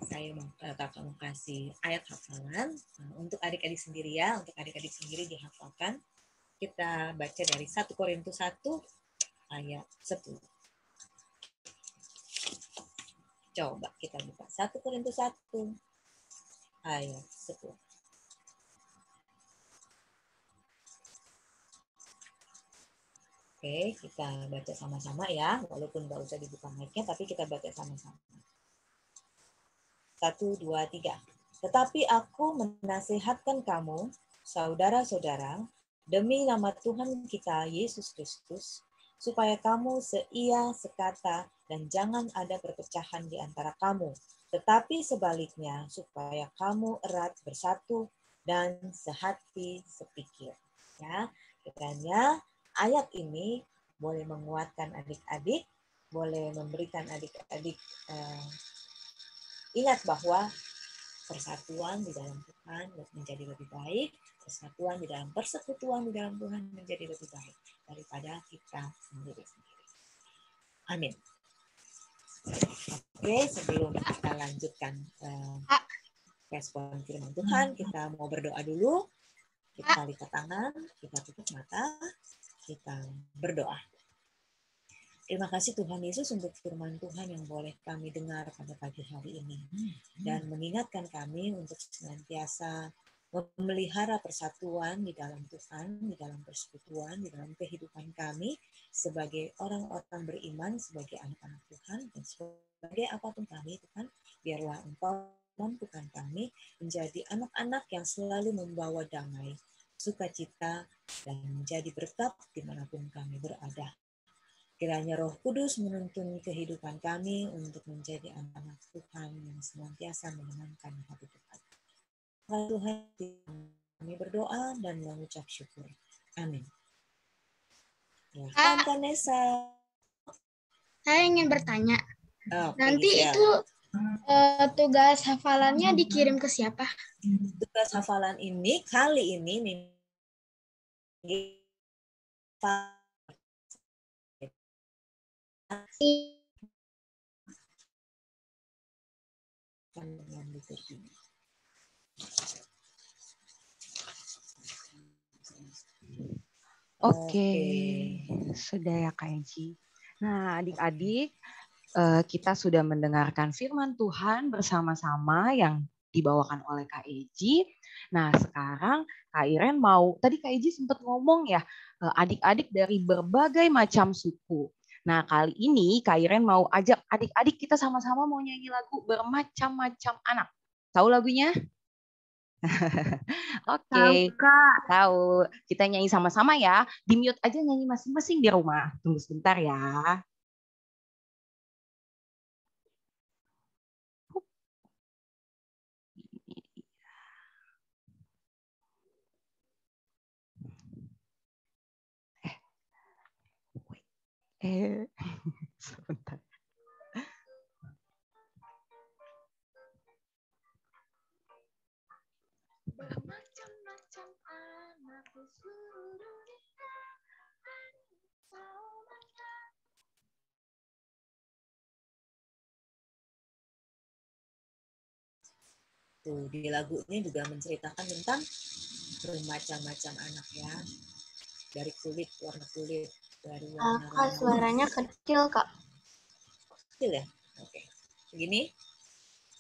saya mau kasih ayat hafalan untuk adik-adik sendiri, ya. Untuk adik-adik sendiri dihafalkan. Kita baca dari 1 Korintus 1 ayat 10. Coba kita buka 1 Korintus 1 ayat 10. Oke, kita baca sama-sama, ya. Walaupun nggak usah dibuka mic-nya, tapi kita baca sama-sama. 1, 2, 3. Tetapi aku menasihatkan kamu, saudara-saudara, demi nama Tuhan kita Yesus Kristus, supaya kamu seia, sekata, dan jangan ada perpecahan di antara kamu. Tetapi sebaliknya, supaya kamu erat bersatu dan sehati sepikir. Ya, kiranya ayat ini boleh menguatkan adik-adik, boleh memberikan adik-adik ingat bahwa persatuan di dalam Tuhan menjadi lebih baik, persatuan di dalam persekutuan di dalam Tuhan menjadi lebih baik daripada kita sendiri-sendiri. Amin. Oke, sebelum kita lanjutkan respon firman Tuhan, kita mau berdoa dulu. Kita lipat tangan, kita tutup mata, kita berdoa. Terima kasih Tuhan Yesus untuk firman Tuhan yang boleh kami dengar pada pagi hari ini. Dan mengingatkan kami untuk senantiasa memelihara persatuan di dalam Tuhan, di dalam persekutuan, di dalam kehidupan kami sebagai orang-orang beriman, sebagai anak-anak Tuhan, dan sebagai apapun kami Tuhan, biarlah Engkau mampukan kami menjadi anak-anak yang selalu membawa damai, sukacita, dan menjadi berkat dimanapun kami berada. Kiranya Roh Kudus menuntun kehidupan kami untuk menjadi anak-anak Tuhan yang senantiasa menyenangkan hati Tuhan. Tuhan, kami berdoa dan mengucap syukur. Amin. Ya, Vanessa. Saya ingin bertanya. Nanti ya. itu tugas hafalannya dikirim ke siapa? Tugas hafalan ini kali ini Oke, sudah ya Kak Eci. Nah, adik-adik, kita sudah mendengarkan firman Tuhan bersama-sama yang dibawakan oleh Kak Eji. Nah, sekarang Kak Iren tadi Kak Eji sempat ngomong ya, adik-adik dari berbagai macam suku. Nah, kali ini Kak Iren mau ajak adik-adik kita sama-sama mau nyanyi lagu Bermacam-Macam Anak. Tahu lagunya? Oke, tahu. Kita nyanyi sama-sama ya. Di mute aja nyanyi masing-masing di rumah. Tunggu sebentar ya. Sebentar. Bermacam-macam anak di seluruh dunia. Tuh, di lagunya juga menceritakan tentang bermacam-macam anak ya. Dari kulit, warna kulit, dari warna Kak, suaranya kecil, Kak. kecil ya. Oke. Begini.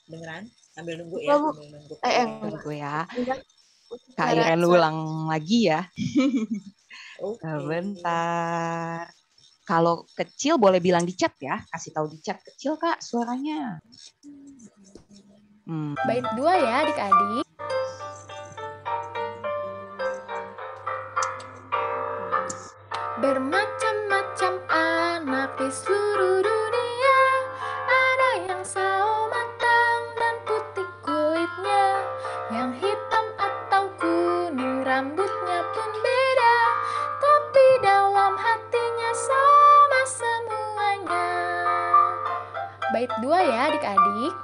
Beneran? Sambil nunggu Coba, ya, Bu. sambil nunggu. Tunggu ya. Kak Suara- Iren ulang lagi ya. Oke. Sebentar. Kalau kecil boleh bilang di chat ya. Kasih tahu di chat kecil Kak suaranya. Bait 2 ya adik-adik. Bermacam-macam anak di seluruh dunia. Ada yang sawo matang dan putih kulitnya, yang hitam atau kuning rambutnya pun beda, tapi dalam hatinya sama semuanya. Bait 2 ya adik-adik.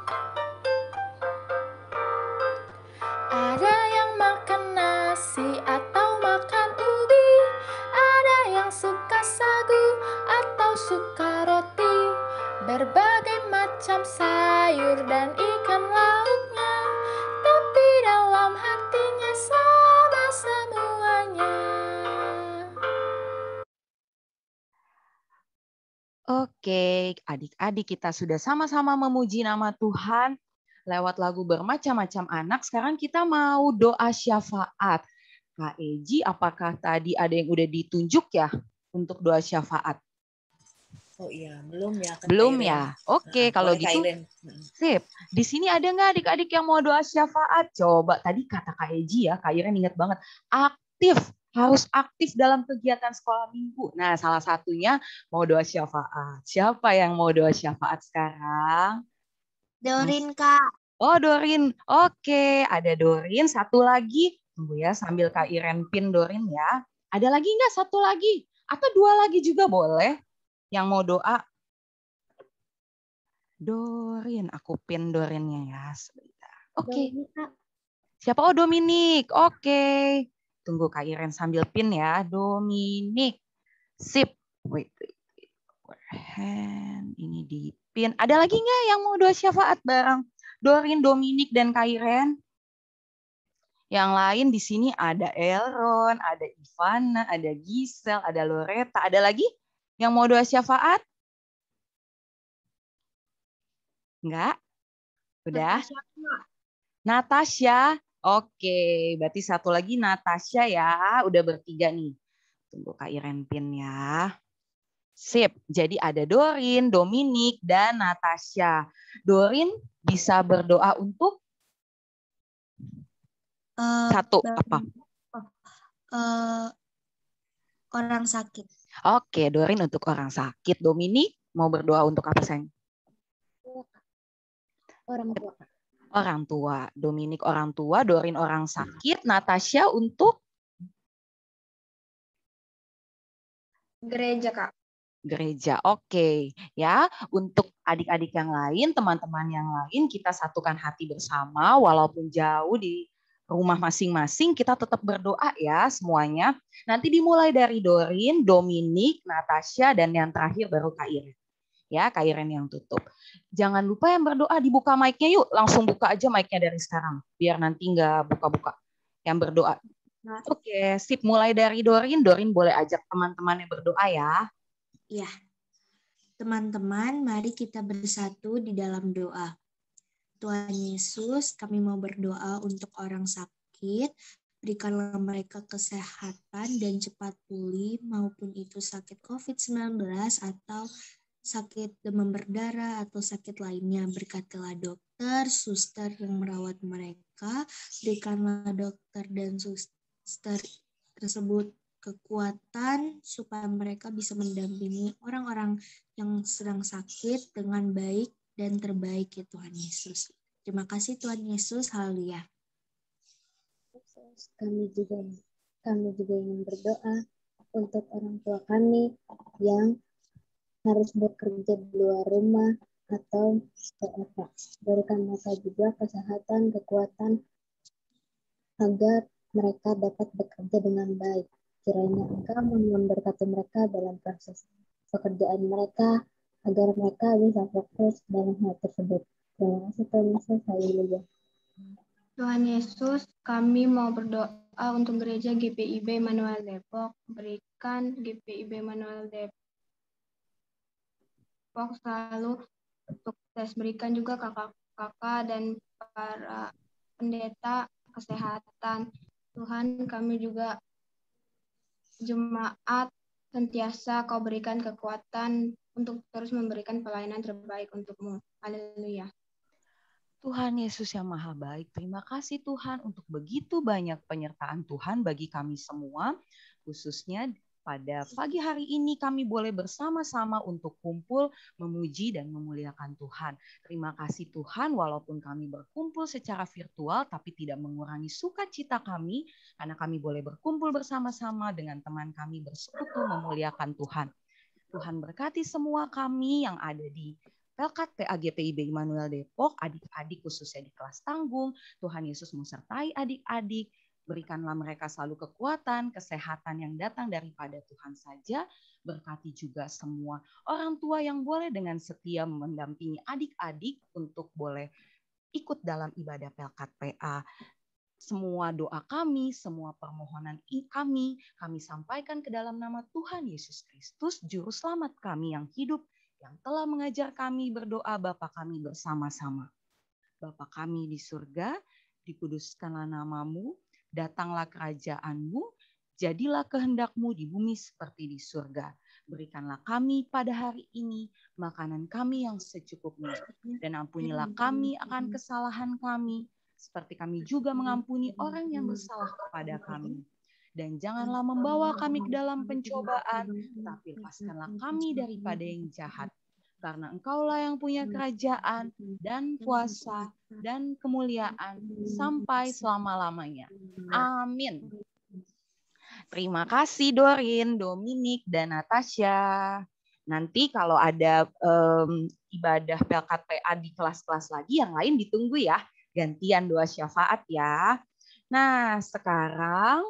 Ada yang makan nasi atau makan ubi, ada yang suka sagu atau suka roti, berbagai macam sayur dan ikan lautnya, tapi dalam hatinya sama semuanya. Oke, adik-adik kita sudah sama-sama memuji nama Tuhan lewat lagu Bermacam-Macam Anak. Sekarang kita mau doa syafaat. Kak Eji, apakah tadi ada yang udah ditunjuk ya untuk doa syafaat? Oh iya, belum ya. Belum ya? Oke, kalau gitu sip. Di sini ada nggak adik-adik yang mau doa syafaat? Coba tadi kata Kak Eji ya, Kak Iren ingat banget. Aktif, harus aktif dalam kegiatan sekolah minggu. Nah, salah satunya mau doa syafaat. Siapa yang mau doa syafaat sekarang? Dorin, Kak. Oh, Dorin. Oke, ada Dorin. Satu lagi. Tunggu ya, sambil Kak Iren pin Dorin ya. Ada lagi nggak satu lagi? Atau dua lagi juga boleh yang mau doa? Dorin, aku pin Dorinnya ya sebentar. Oke. Siapa? Oh, Dominik. Oke. Tunggu Kak Iren sambil pin ya. Dominik. Sip. Wait. Hand. Ini di pin. Ada lagi nggak yang mau doa syafaat bareng Dorin, Dominik, dan Kak Iren? Yang lain di sini ada Elron, ada Ivana, ada Gisel, ada Loretta. Ada lagi yang mau doa syafaat? Enggak? Udah? Natasha. Oke, berarti satu lagi Natasha ya. Udah bertiga nih. Tunggu Kak Iren pin ya. Sip. Jadi ada Dorin, Dominik, dan Natasha. Dorin bisa berdoa untuk satu apa? Orang sakit. Oke, Dorin untuk orang sakit. Dominik mau berdoa untuk apa, sayang? Orang tua. Orang tua. Dominik orang tua, Dorin orang sakit, Natasha untuk Gereja, Kak. gereja. Oke, ya. Untuk adik-adik yang lain, teman-teman yang lain, kita satukan hati bersama walaupun jauh di rumah masing-masing, kita tetap berdoa ya semuanya. Nanti dimulai dari Dorin, Dominik, Natasha, dan yang terakhir baru Kak Iren. Ya, Kak Iren yang tutup. Jangan lupa yang berdoa dibuka mic-nya yuk. Langsung buka aja mic-nya dari sekarang. Biar nanti nggak buka-buka. Yang berdoa. Oke, sip. Mulai dari Dorin. Dorin boleh ajak teman-temannya berdoa ya. Iya. Teman-teman, mari kita bersatu di dalam doa. Tuhan Yesus, kami mau berdoa untuk orang sakit, Berikanlah mereka kesehatan dan cepat pulih, maupun itu sakit COVID-19 atau sakit demam berdarah atau sakit lainnya. Berkatilah dokter, suster yang merawat mereka. Berikanlah dokter dan suster tersebut kekuatan supaya mereka bisa mendampingi orang-orang yang sedang sakit dengan baik dan terbaik, ya Tuhan Yesus. Terima kasih Tuhan Yesus. Haleluya. Kami juga ingin berdoa untuk orang tua kami yang harus bekerja di luar rumah atau WFH. Berikan mereka juga kesehatan, kekuatan agar mereka dapat bekerja dengan baik. Kiranya Engkau memberkati mereka dalam proses pekerjaan mereka agar mereka bisa fokus dalam hal tersebut. Terima kasih Tuhan Yesus. Haleluya. Tuhan Yesus, kami mau berdoa untuk gereja GPIB Immanuel Depok. Berikan GPIB Immanuel Depok selalu sukses. Berikan juga kakak-kakak dan para pendeta kesehatan. Tuhan, kami juga jemaat sentiasa Kau berikan kekuatan untuk terus memberikan pelayanan terbaik untuk-Mu. Haleluya. Tuhan Yesus yang Maha Baik, terima kasih Tuhan untuk begitu banyak penyertaan Tuhan bagi kami semua, khususnya pada pagi hari ini kami boleh bersama-sama untuk kumpul, memuji dan memuliakan Tuhan. Terima kasih Tuhan, walaupun kami berkumpul secara virtual, tapi tidak mengurangi sukacita kami, karena kami boleh berkumpul bersama-sama dengan teman kami bersekutu memuliakan Tuhan. Tuhan berkati semua kami yang ada di Pelkat PA GPIB Immanuel Depok, adik-adik khususnya di kelas tanggung. Tuhan Yesus menyertai adik-adik, berikanlah mereka selalu kekuatan, kesehatan yang datang daripada Tuhan saja. Berkati juga semua orang tua yang boleh dengan setia mendampingi adik-adik untuk boleh ikut dalam ibadah Pelkat PA. Semua doa kami, semua permohonan kami sampaikan ke dalam nama Tuhan Yesus Kristus, Juru Selamat kami yang hidup, yang telah mengajar kami berdoa Bapa kami bersama-sama. Bapa kami di surga, dikuduskanlah namamu, datanglah kerajaan-Mu, jadilah kehendak-Mu di bumi seperti di surga. Berikanlah kami pada hari ini makanan kami yang secukupnya, dan ampunilah kami akan kesalahan kami, seperti kami juga mengampuni orang yang bersalah kepada kami. Dan janganlah membawa kami ke dalam pencobaan, tapi lepaskanlah kami daripada yang jahat. Karena Engkaulah yang punya kerajaan dan kuasa dan kemuliaan sampai selama-lamanya. Amin. Terima kasih Dorin, Dominik, dan Natasha. Nanti kalau ada ibadah Pelkat PA di kelas-kelas lagi, yang lain ditunggu ya. Gantian doa syafaat ya. Nah, sekarang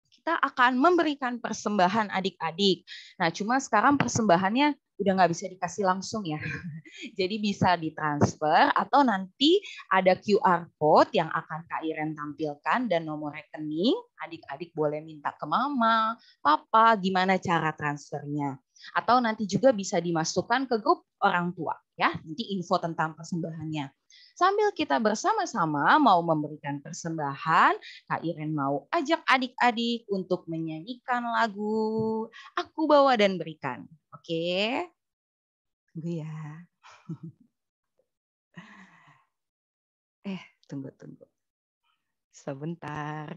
kita akan memberikan persembahan adik-adik. Nah, cuma sekarang persembahannya udah nggak bisa dikasih langsung ya. Jadi bisa ditransfer atau nanti ada QR code yang akan Kak Iren tampilkan dan nomor rekening. Adik-adik boleh minta ke mama, papa, gimana cara transfernya. Atau nanti juga bisa dimasukkan ke grup orang tua ya. Nanti info tentang persembahannya. Sambil kita bersama-sama mau memberikan persembahan, Kak Iren mau ajak adik-adik untuk menyanyikan lagu Aku Bawa dan Berikan. Oke? Tunggu ya. Tunggu. Sebentar.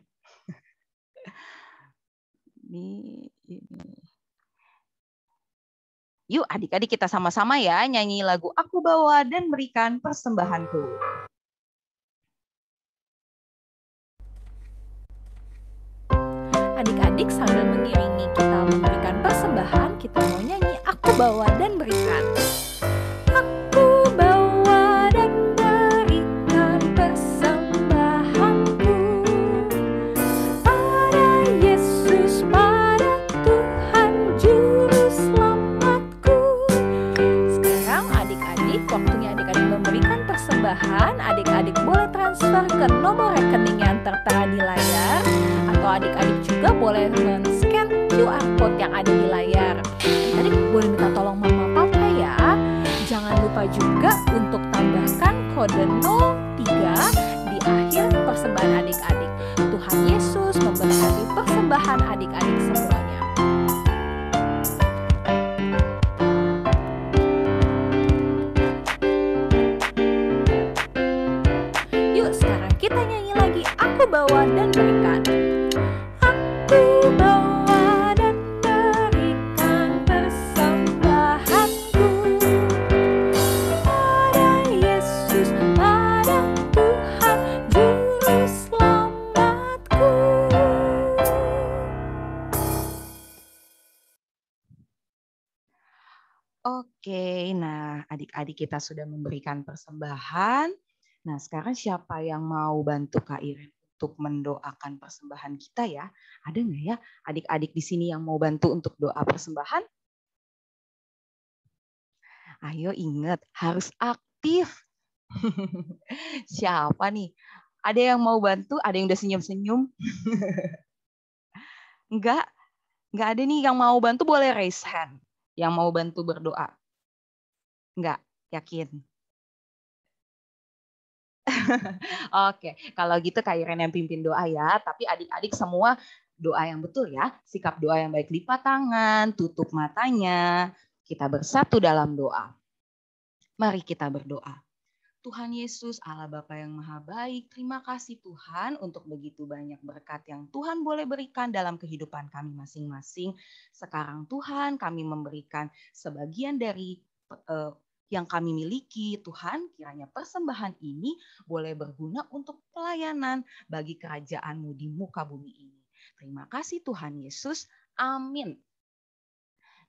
Ini. Yuk adik-adik kita sama-sama ya nyanyi lagu Aku Bawa dan Berikan Persembahanku. Adik-adik sambil mengiringi kita memberikan persembahan, kita mau nyanyi Aku Bawa dan Berikan. Aku bawa dan berikan persembahanku pada Yesus, pada Tuhan Juru Selamatku. Sekarang adik-adik, waktunya adik-adik memberikan persembahan. Adik-adik boleh transfer ke nomor rekening yang tertera di layar, atau adik-adik juga boleh men-scan QR code yang ada di layar. Adik-adik boleh minta tolong mama papa ya. Jangan lupa juga untuk tambahkan kode 03 di akhir persembahan adik-adik. Tuhan Yesus bawa dan berikan. Aku bawa dan berikan persembahanku pada Yesus, pada Tuhan Juru Selamatku. Oke, nah adik-adik kita sudah memberikan persembahan. Nah sekarang siapa yang mau bantu Kak Iren untuk mendoakan persembahan kita ya? Ada nggak ya adik-adik di sini yang mau bantu untuk doa persembahan? Ayo ingat, harus aktif. Siapa nih? Ada yang mau bantu? Ada yang udah senyum-senyum? Enggak? Enggak ada nih yang mau bantu, boleh raise hand. Yang mau bantu berdoa. Enggak? Yakin? Oke, kalau gitu Kak Iren yang pimpin doa ya. Tapi adik-adik semua doa yang betul ya. Sikap doa yang baik, lipat tangan, tutup matanya. Kita bersatu dalam doa. Mari kita berdoa. Tuhan Yesus, Allah Bapa yang Maha Baik, terima kasih Tuhan untuk begitu banyak berkat yang Tuhan boleh berikan dalam kehidupan kami masing-masing. Sekarang Tuhan kami memberikan sebagian dari yang kami miliki. Tuhan, kiranya persembahan ini boleh berguna untuk pelayanan bagi kerajaan-Mu di muka bumi ini. Terima kasih Tuhan Yesus. Amin.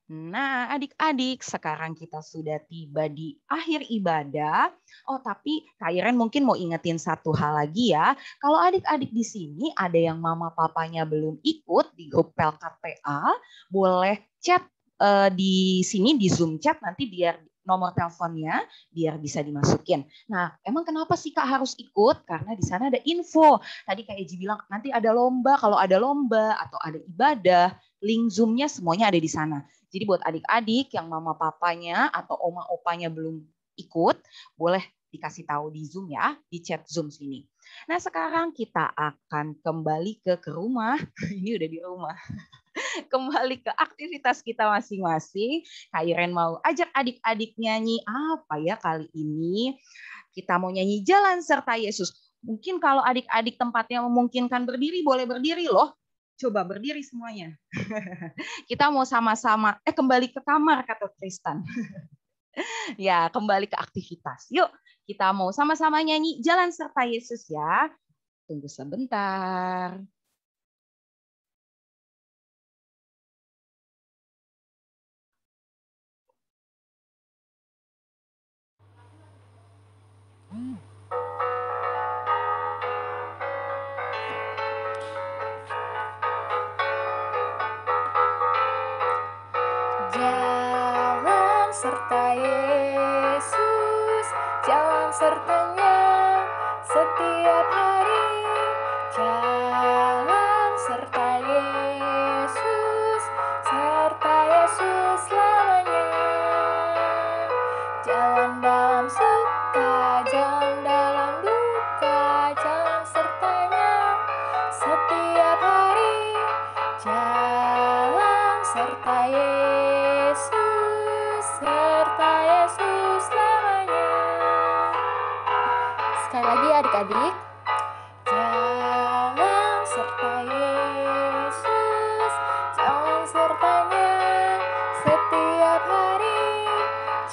Nah, adik-adik, sekarang kita sudah tiba di akhir ibadah. Oh, tapi Kak Iren mungkin mau ingetin satu hal lagi ya. Kalau adik-adik di sini ada yang mama papanya belum ikut di grup PLKPA, boleh chat di sini di Zoom chat nanti biar nomor teleponnya biar bisa dimasukin. Nah, emang kenapa sih Kak harus ikut? Karena di sana ada info. Tadi Kak Eji bilang nanti ada lomba, kalau ada lomba atau ada ibadah, link Zoom-nya semuanya ada di sana. Jadi buat adik-adik yang mama papanya atau oma opanya belum ikut, boleh dikasih tahu di Zoom ya, di chat Zoom sini. Nah sekarang kita akan kembali ke rumah. Ini udah di rumah. Kembali ke aktivitas kita masing-masing. Kak Iren mau ajak adik-adik nyanyi apa ya kali ini? Kita mau nyanyi Jalan Serta Yesus. Mungkin kalau adik-adik tempatnya memungkinkan berdiri, boleh berdiri loh. Coba berdiri semuanya. Kita mau sama-sama, kembali ke kamar kata Tristan. Ya, kembali ke aktivitas. Yuk, kita mau sama-sama nyanyi Jalan Serta Yesus ya. Tunggu sebentar. Jalan serta Yesus, jalan sertanya setiap hari. Jalan serta Yesus, serta Yesus selamanya. Jalan dalam suka, jalan dalam duka, jalan sertanya setiap hari. Jalan serta Yesus, serta Yesus selamanya. Sekali lagi adik-adik. Jalan serta Yesus, jalan sertanya setiap hari.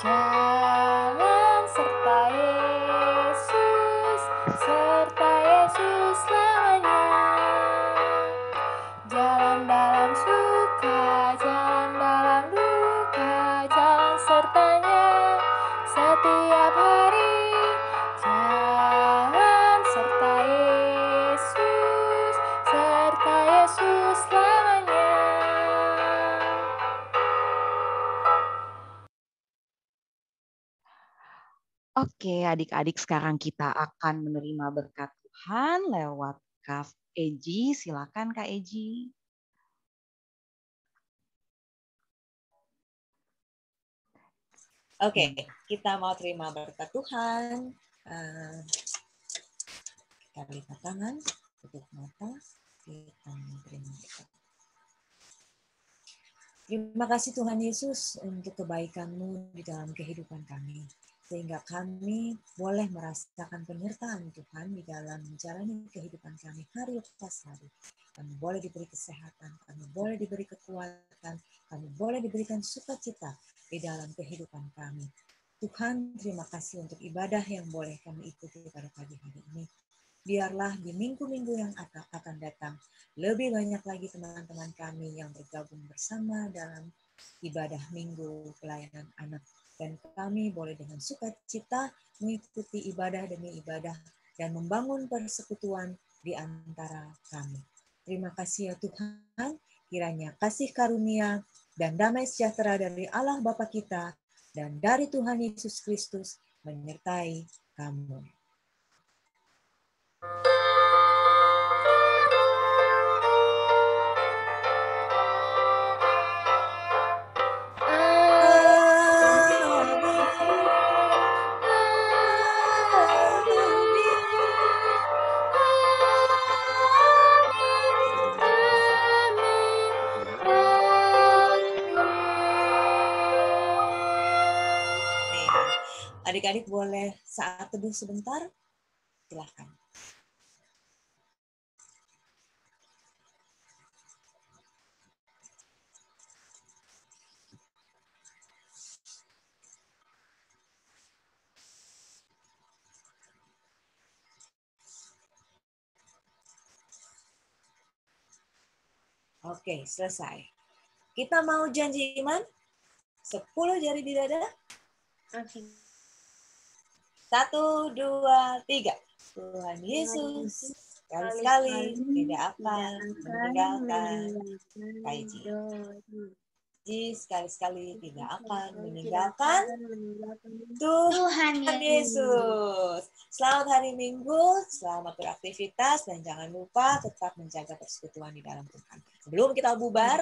Jalan serta Yesus, serta Yesus selamanya. Jalan dalam suka, jalan dalam duka, jalan sertanya setiap hari. Jalan serta Yesus, serta Yesus selamanya. Oke, adik-adik sekarang kita akan menerima berkat Tuhan lewat Kak Eji. Silakan Kak Eji. Oke, kita mau terima berkat Tuhan. Kita lipat tangan, tutup mata, kita menerima berkat. Terima kasih Tuhan Yesus untuk kebaikan-Mu di dalam kehidupan kami. sehingga kami boleh merasakan penyertaan Tuhan di dalam menjalani kehidupan kami hari lepas hari. Kami boleh diberi kesehatan, kami boleh diberi kekuatan, kami boleh diberikan sukacita di dalam kehidupan kami. Tuhan, terima kasih untuk ibadah yang boleh kami ikuti pada pagi hari ini. Biarlah di minggu-minggu yang akan datang, lebih banyak lagi teman-teman kami yang bergabung bersama dalam ibadah minggu pelayanan anak. Dan kami boleh dengan sukacita mengikuti ibadah demi ibadah dan membangun persekutuan di antara kami. Terima kasih ya Tuhan, kiranya kasih karunia dan damai sejahtera dari Allah Bapa kita dan dari Tuhan Yesus Kristus menyertai kamu. Adik-adik boleh saat teduh sebentar? Silakan. Oke, selesai. Kita mau janji iman? 10 jari di dada. Oke. 1, 2, 3. Tuhan Yesus sekali-sekali tidak akan meninggalkan Kaiji. Ji sekali-sekali tidak akan meninggalkan Tuhan Yesus. Selamat hari Minggu, selamat beraktivitas, dan jangan lupa tetap menjaga persekutuan di dalam Tuhan. Sebelum kita bubar,